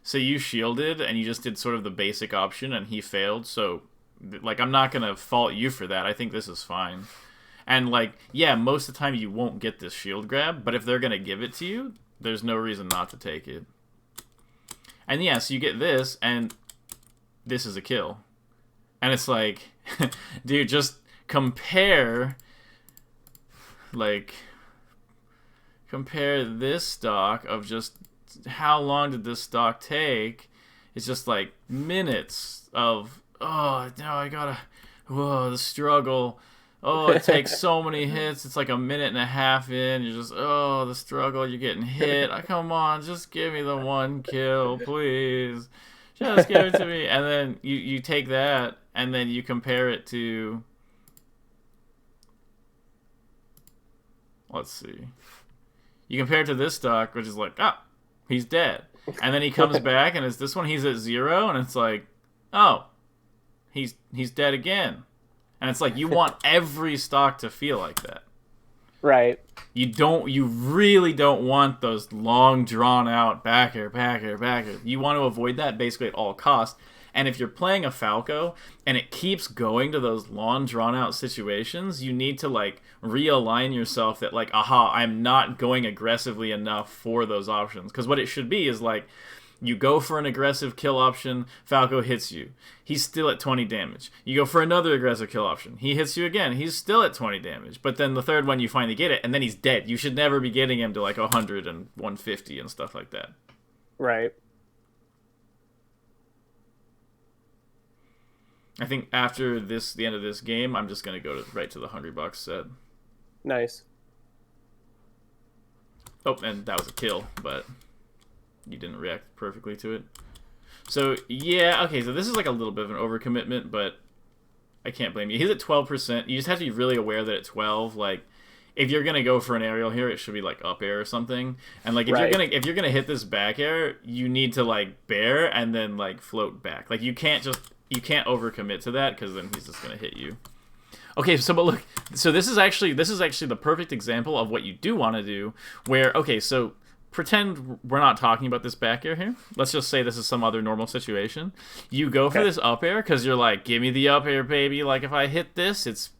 So you shielded, and you just did sort of the basic option, and he failed. So, like, I'm not going to fault you for that. I think this is fine. And, like, yeah, most of the time you won't get this shield grab, but if they're going to give it to you, there's no reason not to take it. And, yeah, so you get this, and this is a kill. And it's like, dude, just compare, like, compare this stock of just how long did this stock take. It's just like minutes of, oh, no, I gotta, whoa, the struggle. Oh, it takes so many hits. It's like a minute and a half in. You're just, oh, the struggle. You're getting hit. Come on, just give me the one kill, please. Just give it to me. And then you take that, and then you compare it to, let's see. You compare it to this stock, which is like, ah, he's dead. And then he comes back, and it's this one, he's at 0, and it's like, oh, he's dead again. And it's like, you want every stock to feel like that. Right. You really don't want those long, drawn-out backer. You want to avoid that basically at all costs. And if you're playing a Falco, and it keeps going to those long, drawn-out situations, you need to, like, realign yourself that, like, aha, I'm not going aggressively enough for those options. Because what it should be is, like, you go for an aggressive kill option, Falco hits you. He's still at 20 damage. You go for another aggressive kill option. He hits you again. He's still at 20 damage. But then the third one, you finally get it, and then he's dead. You should never be getting him to like 100 and 150 and stuff like that. Right. I think after the end of this game, I'm just going to go right to the $100 set. Nice. Oh, and that was a kill, but you didn't react perfectly to it. So, yeah, okay, so this is like a little bit of an overcommitment, but I can't blame you. He's at 12%. You just have to be really aware that at 12, like, if you're gonna go for an aerial here, it should be like up air or something. And like if you're gonna hit this back air, you need to like bear and then like float back. Like you can't overcommit to that because then he's just gonna hit you. Okay, so but look, so this is actually the perfect example of what you do want to do. Where okay, so pretend we're not talking about this back air here. Let's just say this is some other normal situation. You go for this up air because you're like, give me the up air, baby. Like if I hit this, it's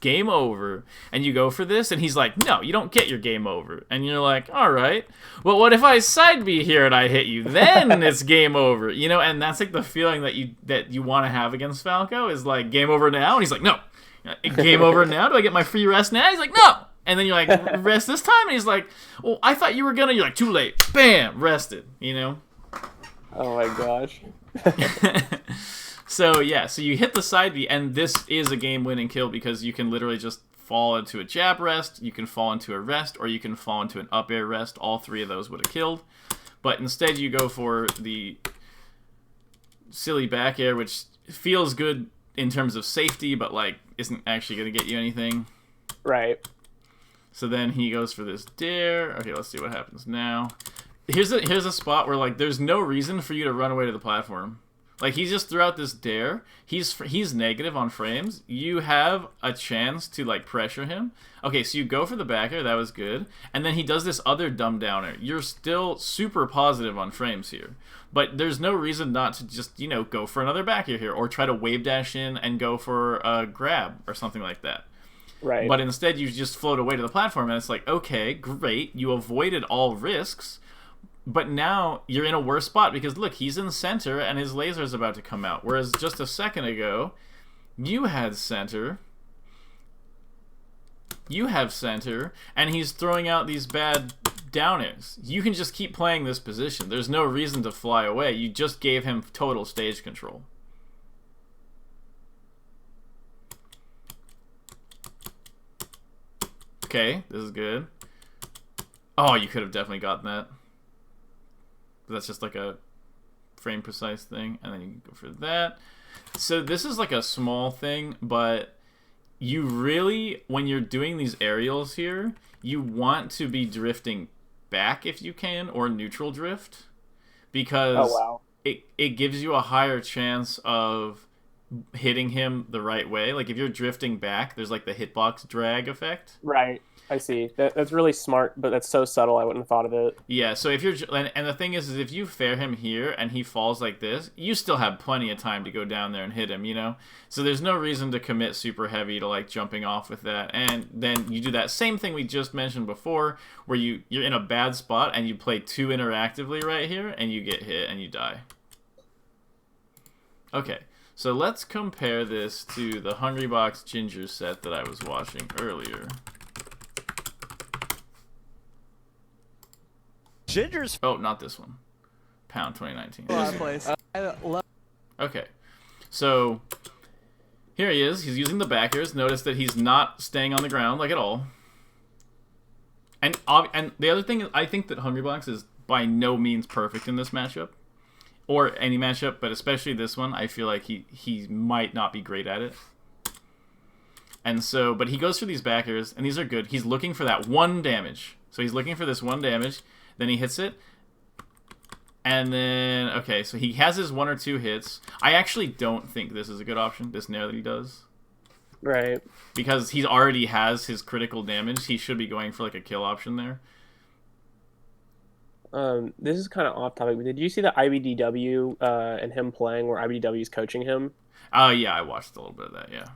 game over. And you go for this, and he's like, no, you don't get your game over. And you're like, all right, well, what if I side B here and I hit you? Then it's game over. You know, and that's like the feeling that you want to have against Falco is like game over now. And he's like, no, game over now. Do I get my free rest now? He's like, no. And then you're like, rest this time? And he's like, well, I thought you were gonna. You're like, too late. Bam, rested. You know. Oh my gosh. So yeah, so you hit the side B, and this is a game-winning kill because you can literally just fall into a jab rest, you can fall into a rest, or you can fall into an up air rest. All three of those would have killed. But instead you go for the silly back air, which feels good in terms of safety, but like isn't actually going to get you anything. Right. So then he goes for this dare. Okay, let's see what happens now. Here's a spot where like there's no reason for you to run away to the platform. Like, he's just threw out this dare. He's negative on frames. You have a chance to, like, pressure him. Okay, so you go for the back air. That was good. And then he does this other dumb downer. You're still super positive on frames here. But there's no reason not to just, you know, go for another back air here. Or try to wave dash in and go for a grab or something like that. Right. But instead, you just float away to the platform. And it's like, okay, great. You avoided all risks. But now you're in a worse spot because, look, he's in center and his laser's about to come out. Whereas just a second ago, you had center. You have center. And he's throwing out these bad downers. You can just keep playing this position. There's no reason to fly away. You just gave him total stage control. Okay, this is good. Oh, you could have definitely gotten that. That's just like a frame precise thing, and then you can go for that. So this is like a small thing, but you really, when you're doing these aerials here, you want to be drifting back if you can, or neutral drift, because it gives you a higher chance of hitting him the right way. Like if you're drifting back, there's like the hitbox drag effect. Right. I see. That's really smart, but that's so subtle I wouldn't have thought of it. Yeah, so if you're... And the thing is if you fair him here and he falls like this, you still have plenty of time to go down there and hit him, you know? So there's no reason to commit super heavy to, like, jumping off with that. And then you do that same thing we just mentioned before, where you're in a bad spot and you play too interactively right here, and you get hit and you die. Okay, so let's compare this to the Hungrybox Ginger set that I was watching earlier. Ginger's. Oh, not this one. Pound 2019. Place. I love. Okay, so here he is. He's using the backers. Notice that he's not staying on the ground like at all. And the other thing is, I think that Hungrybox is by no means perfect in this matchup, or any matchup, but especially this one. I feel like he might not be great at it. And so, but he goes for these backers, and these are good. He's looking for that one damage. So he's looking for this one damage. Then he hits it. And then, okay, so he has his 1 or 2 hits. I actually don't think this is a good option, this nair that he does. Right. Because he already has his critical damage. He should be going for like a kill option there. This is kind of off topic, but did you see the IBDW and him playing where IBDW is coaching him? Oh, yeah, I watched a little bit of that, yeah.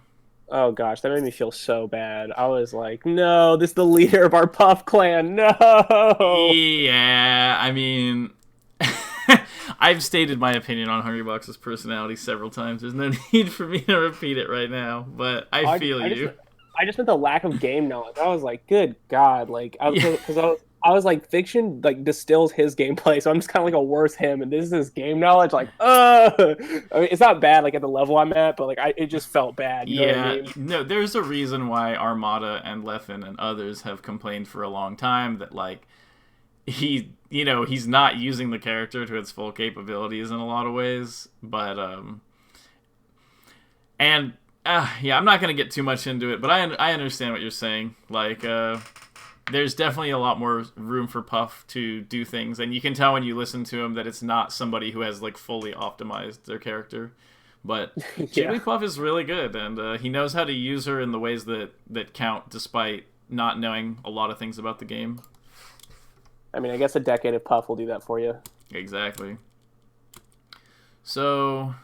Oh gosh, that made me feel so bad. I was like, no, this is the leader of our Puff clan. No. Yeah, I mean, I've stated my opinion on Hungrybox's personality several times. There's no need for me to repeat it right now, but I feel you. I just meant the lack of game knowledge. I was like, good God, like, I was like, fiction like distills his gameplay, so I'm just kind of like a worse him, and this is his game knowledge. Like, I mean, it's not bad like at the level I'm at, but like it just felt bad. You know what I mean? No, there's a reason why Armada and Leffen and others have complained for a long time that like he's not using the character to its full capabilities in a lot of ways, but yeah, I'm not gonna get too much into it, but I understand what you're saying. Like, there's definitely a lot more room for Puff to do things, and you can tell when you listen to him that it's not somebody who has like fully optimized their character. But Jigglypuff is really good, and he knows how to use her in the ways that count, despite not knowing a lot of things about the game. I mean, I guess a decade of Puff will do that for you. Exactly. So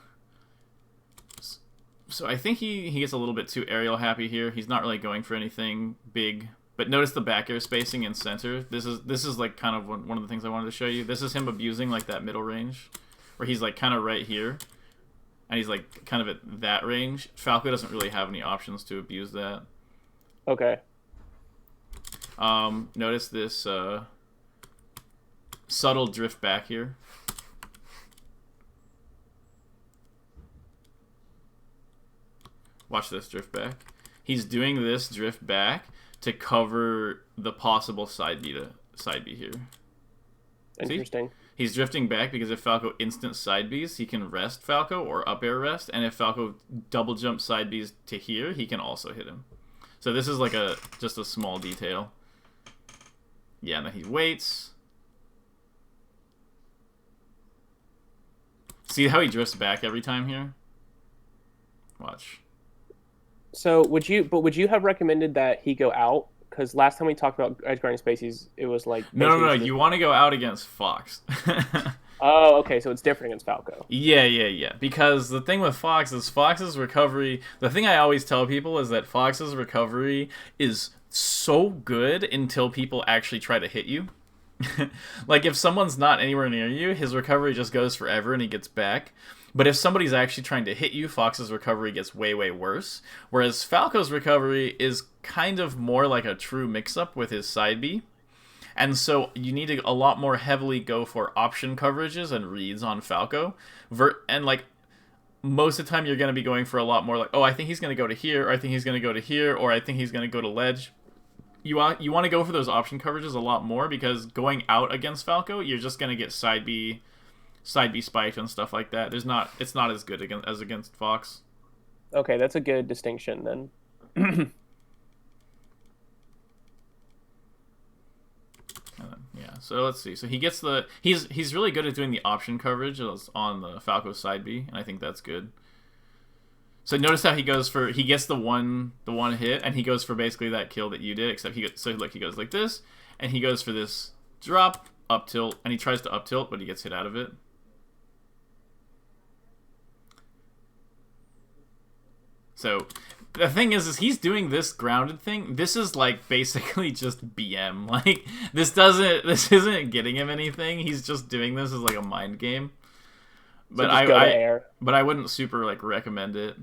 I think he gets a little bit too aerial happy here. He's not really going for anything big. But notice the back air spacing in center. This is like kind of one of the things I wanted to show you. This is him abusing like that middle range, where he's like kind of right here, and he's like kind of at that range. Falco doesn't really have any options to abuse that. Okay. Notice this subtle drift back here. Watch this drift back. He's doing this drift back to cover the possible side B here. Interesting. See? He's drifting back because if Falco instant side Bs, he can rest Falco or up air rest, and if Falco double jump side Bs to here, he can also hit him. So this is like just a small detail. Yeah, and then he waits. See how he drifts back every time here? Watch. So would you have recommended that he go out? Because last time we talked about edge guarding spaces, it was like no. You want to go out against Fox. Oh, okay. So it's different against Falco. Yeah. Because the thing with Fox is Fox's recovery. The thing I always tell people is that Fox's recovery is so good until people actually try to hit you. Like if someone's not anywhere near you, his recovery just goes forever and he gets back. But if somebody's actually trying to hit you, Fox's recovery gets way, way worse. Whereas Falco's recovery is kind of more like a true mix-up with his side B. And so you need to a lot more heavily go for option coverages and reads on Falco. And like most of the time you're going to be going for a lot more like, oh, I think he's going to go to here, or I think he's going to go to here, or I think he's going to go to ledge. You want to go for those option coverages a lot more because going out against Falco, you're just going to get side B spiked and stuff like that. It's not as good as against Fox. Okay, that's a good distinction then. Yeah, so let's see. So he gets he's really good at doing the option coverage on the Falco side B, and I think that's good. So notice how he gets the one hit, and he goes for basically that kill that you did, except he goes like this, and he goes for this drop up tilt, and he tries to up tilt, but he gets hit out of it. So the thing is he's doing this grounded thing. This is like basically just BM. Like this isn't getting him anything. He's just doing this as like a mind game. But just go to air. But I wouldn't super like recommend it.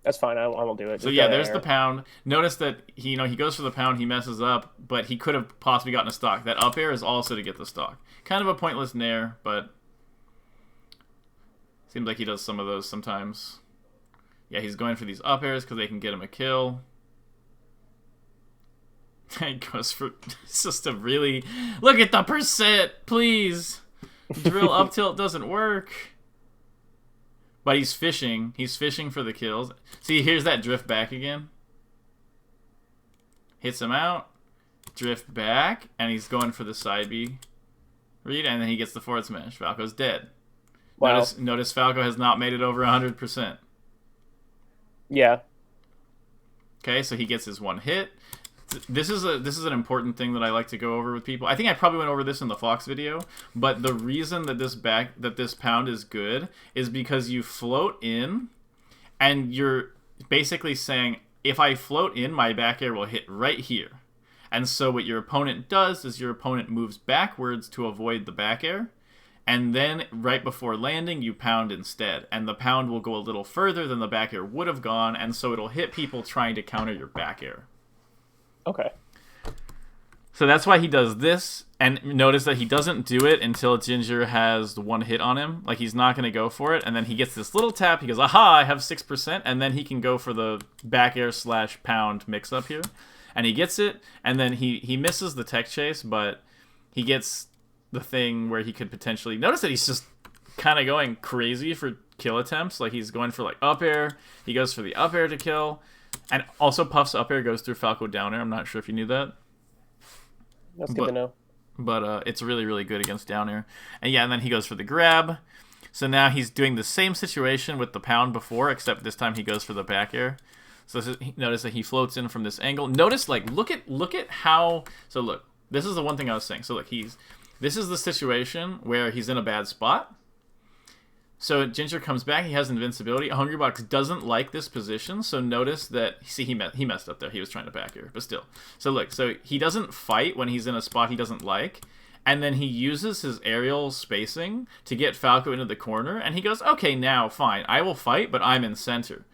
That's fine. I won't do it. Just So yeah, go to there's air. the pound. Notice that he goes for the pound, he messes up, but he could have possibly gotten a stock. That up air is also to get the stock. Kind of a pointless nair, but seems like he does some of those sometimes. Yeah, he's going for these up airs because they can get him a kill. He goes for... It's just a really... Look at the percent, please! Drill up tilt doesn't work. But he's fishing. He's fishing for the kills. See, here's that drift back again. Hits him out. Drift back. And he's going for the side B read. And then he gets the forward smash. Falco's dead. Wow. Notice Falco has not made it over 100%. Yeah. Okay, so he gets his one hit. This is an important thing that I like to go over with people. I think I probably went over this in the Fox video, but the reason that this pound is good is because you float in, and you're basically saying, if I float in, my back air will hit right here. And so what your opponent does is your opponent moves backwards to avoid the back air, and then right before landing, you pound instead. And the pound will go a little further than the back air would have gone, and so it'll hit people trying to counter your back air. Okay. So that's why he does this, and notice that he doesn't do it until Ginger has the one hit on him. Like, he's not going to go for it, and then he gets this little tap. He goes, aha, I have 6%, and then he can go for the back air / pound mix-up here. And he gets it, and then he misses the tech chase, but he gets the thing where he could potentially... Notice that he's just kind of going crazy for kill attempts. Like, he's going for, like, up air. He goes for the up air to kill. And also Puff's up air goes through Falco down air. I'm not sure if you knew that. That's good to know. But it's really, really good against down air. And yeah, and then he goes for the grab. So now he's doing the same situation with the pound before, except this time he goes for the back air. So notice that he floats in from this angle. Notice, like, look at how... So look, this is the one thing I was saying. So look, this is the situation where he's in a bad spot. So Ginger comes back, he has invincibility. Hungrybox doesn't like this position, so notice that... See, he messed up there. He was trying to back air, but still. So look, so he doesn't fight when he's in a spot he doesn't like, and then he uses his aerial spacing to get Falco into the corner, and he goes, okay, now, fine, I will fight, but I'm in center.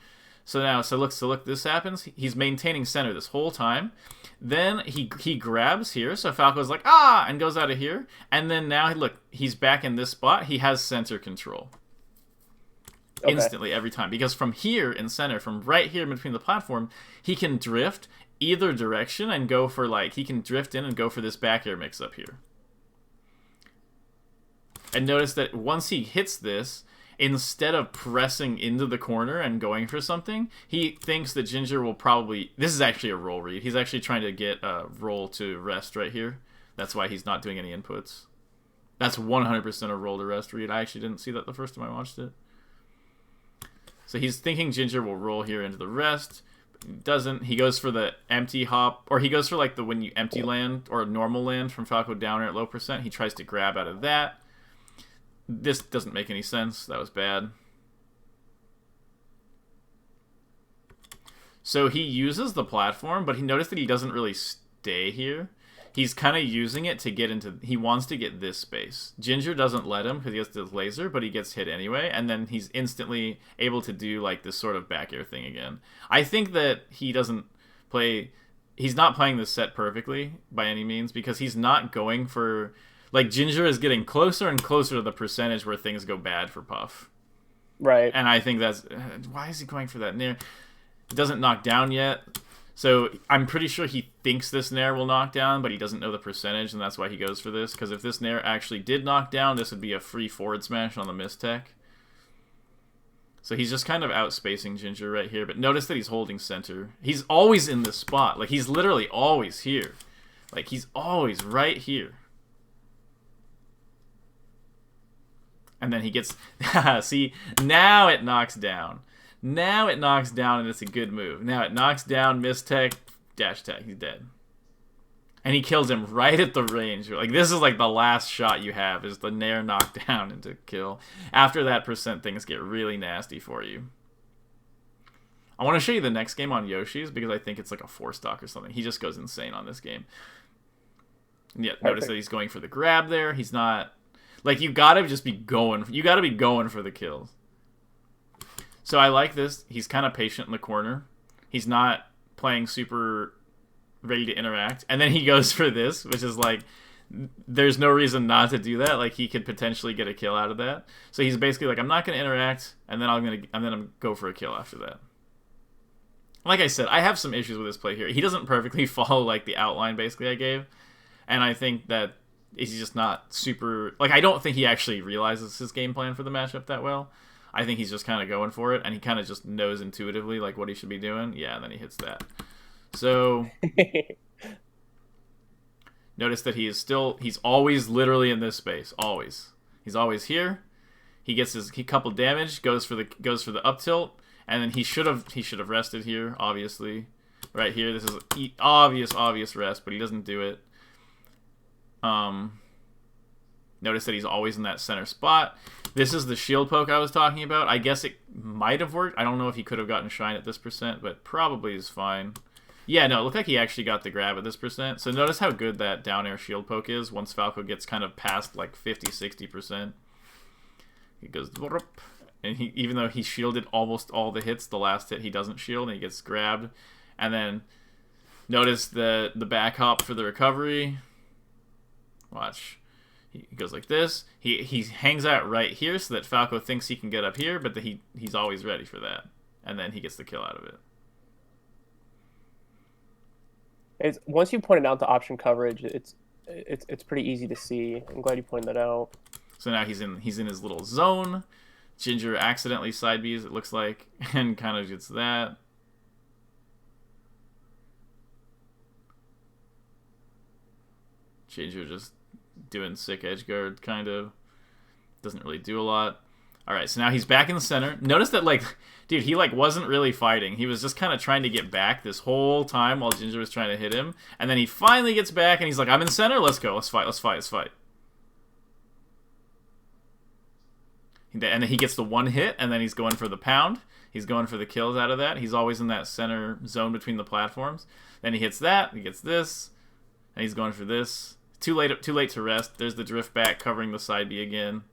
So look, this happens. He's maintaining center this whole time. Then he grabs here, so Falco's like, ah, and goes out of here. And then now, look, he's back in this spot. He has center control. Okay. Instantly every time, because from here in center, from right here between the platform, he can drift either direction and go for, like, he can drift in and go for this back air mix up here. And notice that once he hits this, instead of pressing into the corner and going for something, he thinks that Ginger will probably... This is actually a roll read. He's actually trying to get a roll to rest right here. That's why he's not doing any inputs. That's 100% a roll to rest read. I actually didn't see that the first time I watched it. So he's thinking Ginger will roll here into the rest. He doesn't. He goes for the empty hop, or he goes for, like, the when you empty land or normal land from Falco down air at low percent. He tries to grab out of that. This doesn't make any sense. That was bad. So he uses the platform, but he noticed that he doesn't really stay here. He's kind of using it to get into... He wants to get this space. Ginger doesn't let him because he has this laser, but he gets hit anyway, and then he's instantly able to do, like, this sort of back air thing again. I think that he doesn't play... He's not playing this set perfectly by any means, because he's not going for... Like, Ginger is getting closer and closer to the percentage where things go bad for Puff. Right. And I think that's... Why is he going for that nair? It doesn't knock down yet. So I'm pretty sure he thinks this nair will knock down, but he doesn't know the percentage, and that's why he goes for this. Because if this nair actually did knock down, this would be a free forward smash on the mistech. So he's just kind of outspacing Ginger right here. But notice that he's holding center. He's always in this spot. Like, he's literally always here. Like, he's always right here. And then he gets... See, now it knocks down. Now it knocks down, and it's a good move. Now it knocks down, mistech, dash tech. He's dead. And he kills him right at the range. Like, this is like the last shot you have, is the nair knockdown into kill. After that percent, things get really nasty for you. I want to show you the next game on Yoshi's, because I think it's like a 4-stock or something. He just goes insane on this game. And yeah, notice that he's going for the grab there. He's not... Like, you gotta just be going. You gotta be going for the kills. So I like this. He's kind of patient in the corner. He's not playing super ready to interact. And then he goes for this, which is like, there's no reason not to do that. Like, he could potentially get a kill out of that. So he's basically like, I'm not going to interact, and then I'm gonna go for a kill after that. Like I said, I have some issues with this play here. He doesn't perfectly follow like the outline basically I gave, and I think that he's just not super. Like, I don't think he actually realizes his game plan for the matchup that well. I think he's just kind of going for it, and he kind of just knows intuitively like what he should be doing. Yeah, and then he hits that. So notice that he's always literally in this space. Always. He's always here. He gets his coupled damage, goes for the up tilt, and then he should have rested here, obviously. Right here. This is obvious rest, but he doesn't do it. Notice that he's always in that center spot. This is the shield poke I was talking about. I guess it might have worked. I don't know if he could have gotten shine at this percent, but probably is fine. Yeah, no, it looked like he actually got the grab at this percent. So notice how good that down air shield poke is once Falco gets kind of past like 50-60%. He goes, and even though he shielded almost all the hits, the last hit he doesn't shield and he gets grabbed. And then notice the back hop for the recovery. Watch. He goes like this. He hangs out right here so that Falco thinks he can get up here, but he's always ready for that. And then he gets the kill out of it. Once you pointed out the option coverage, it's pretty easy to see. I'm glad you pointed that out. So now he's in his little zone. Ginger accidentally side Bs, it looks like, and kind of gets that. Ginger just doing sick edge guard, kind of. Doesn't really do a lot. Alright, so now he's back in the center. Notice that, like, dude, he, like, wasn't really fighting. He was just kind of trying to get back this whole time while Ginger was trying to hit him. And then he finally gets back, and he's like, I'm in center, let's go, let's fight. And then he gets the one hit, and then he's going for the pound. He's going for the kills out of that. He's always in that center zone between the platforms. Then he hits that, he gets this, and he's going for this. Too late to rest. There's the drift back covering the side B again.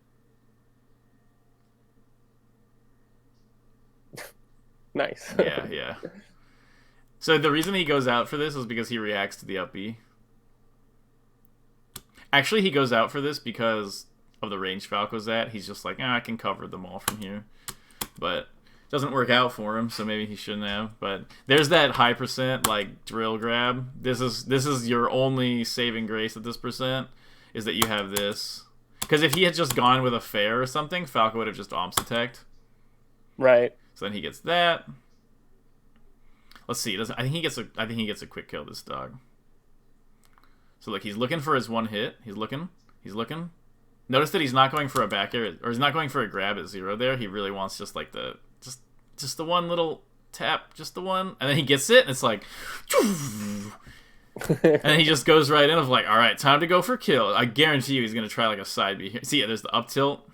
Nice. Yeah. So the reason he goes out for this is because he reacts to the up B. Actually, he goes out for this because of the range Falco's at. He's just like, I can cover them all from here. But it doesn't work out for him, so maybe he shouldn't have. But there's that high percent, like, drill grab. This is your only saving grace at this percent, is that you have this. Because if he had just gone with a fair or something, Falco would have just omps attacked. Right. So then he gets that. Let's see. I think he gets a quick kill, this dog. So look, he's looking for his one hit. He's looking. Notice that he's not going for a back air, or he's not going for a grab at 0 there. He really wants just like just the one little tap, just the one, and then he gets it, and it's like, and then he just goes right in of like, all right, time to go for kill. I guarantee you he's gonna try like a side B here. See, there's the up tilt.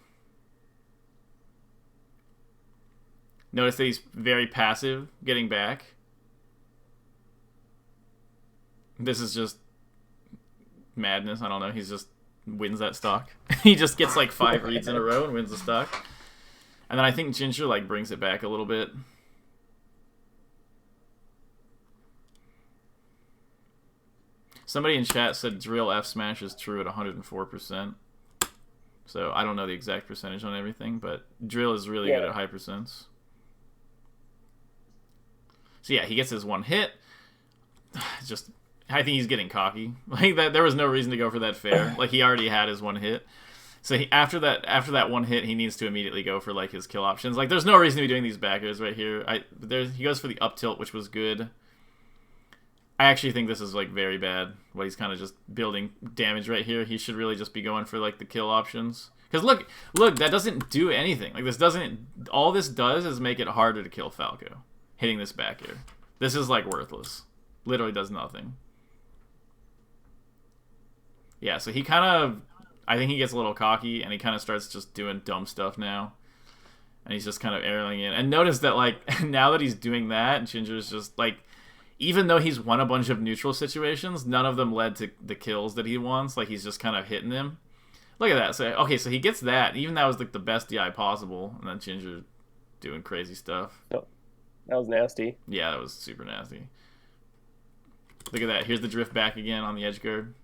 Notice that he's very passive, getting back. This is just madness. I don't know. He's just wins that stock. He just gets like 5 reads in a row and wins the stock. And then I think Ginger like brings it back a little bit. Somebody in chat said drill F smash is true at 104%. So I don't know the exact percentage on everything, but drill is really good at high percents. So yeah, he gets his one hit. Just, I think he's getting cocky. Like that, there was no reason to go for that fair. Like he already had his one hit. So after that one hit, he needs to immediately go for like his kill options. Like there's no reason to be doing these backers right here. He goes for the up tilt, which was good. I actually think this is like very bad. What he's kind of just building damage right here. He should really just be going for like the kill options. Because look, that doesn't do anything. Like this doesn't. All this does is make it harder to kill Falco. Hitting this back air. This is like worthless. Literally does nothing. Yeah, so he kind of, I think he gets a little cocky and he kind of starts just doing dumb stuff now. And he's just kind of airing in. And notice that like now that he's doing that, Ginger's just like, even though he's won a bunch of neutral situations, none of them led to the kills that he wants. Like he's just kind of hitting them. Look at that. So okay, so he gets that. Even that was like the best DI possible, and then Ginger doing crazy stuff. Oh, that was nasty. Yeah, that was super nasty. Look at that. Here's the drift back again on the edge guard.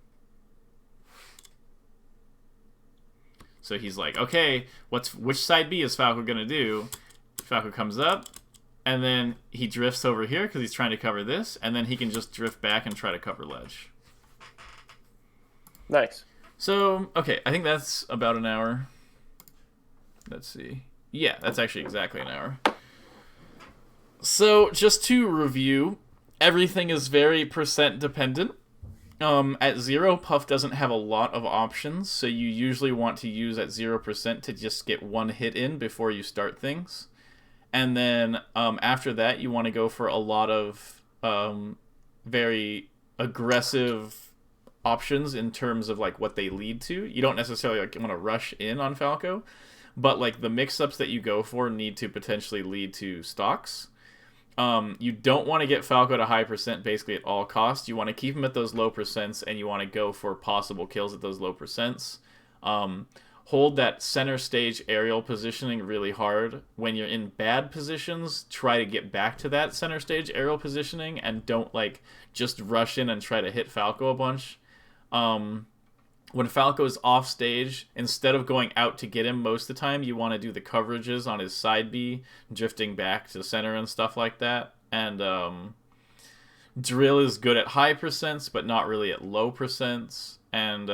So he's like, okay, which side B is Falco gonna do? Falco comes up, and then he drifts over here because he's trying to cover this, and then he can just drift back and try to cover ledge. Nice. So, okay, I think that's about an hour. Let's see. Yeah, that's actually exactly an hour. So, just to review, everything is very percent dependent. At 0, Puff doesn't have a lot of options, so you usually want to use at 0% to just get one hit in before you start things. And then after that, you want to go for a lot of very aggressive options in terms of like what they lead to. You don't necessarily like want to rush in on Falco, but like the mix-ups that you go for need to potentially lead to stocks. You don't want to get Falco to high percent basically at all costs. You want to keep him at those low percents, and you want to go for possible kills at those low percents. Hold that center stage aerial positioning really hard. When you're in bad positions, try to get back to that center stage aerial positioning, and don't like just rush in and try to hit Falco a bunch. When Falco's off stage, instead of going out to get him most of the time, you want to do the coverages on his side B, drifting back to center and stuff like that. And Drill is good at high percents, but not really at low percents. And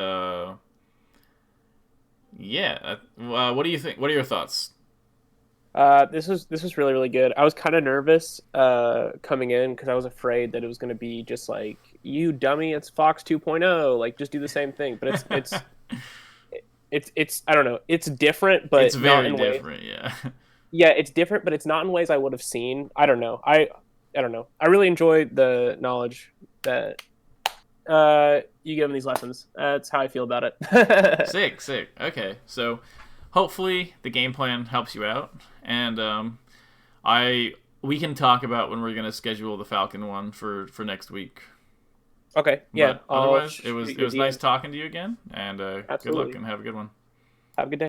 yeah, what do you think? What are your thoughts? This was really, really good. I was kind of nervous coming in because I was afraid that it was going to be just like, you dummy, it's Fox 2.0, like just do the same thing. But it's I don't know, it's different, but It's very not in different, yeah. Yeah, it's different, but it's not in ways I would have seen. I don't know. I don't know. I really enjoy the knowledge that you give in these lessons. That's how I feel about it. Sick. Okay, so hopefully the game plan helps you out, and we can talk about when we're gonna schedule the Falcon one for next week. Okay, yeah. But otherwise, it was nice talking to you again, and good luck and have a good one. Have a good day.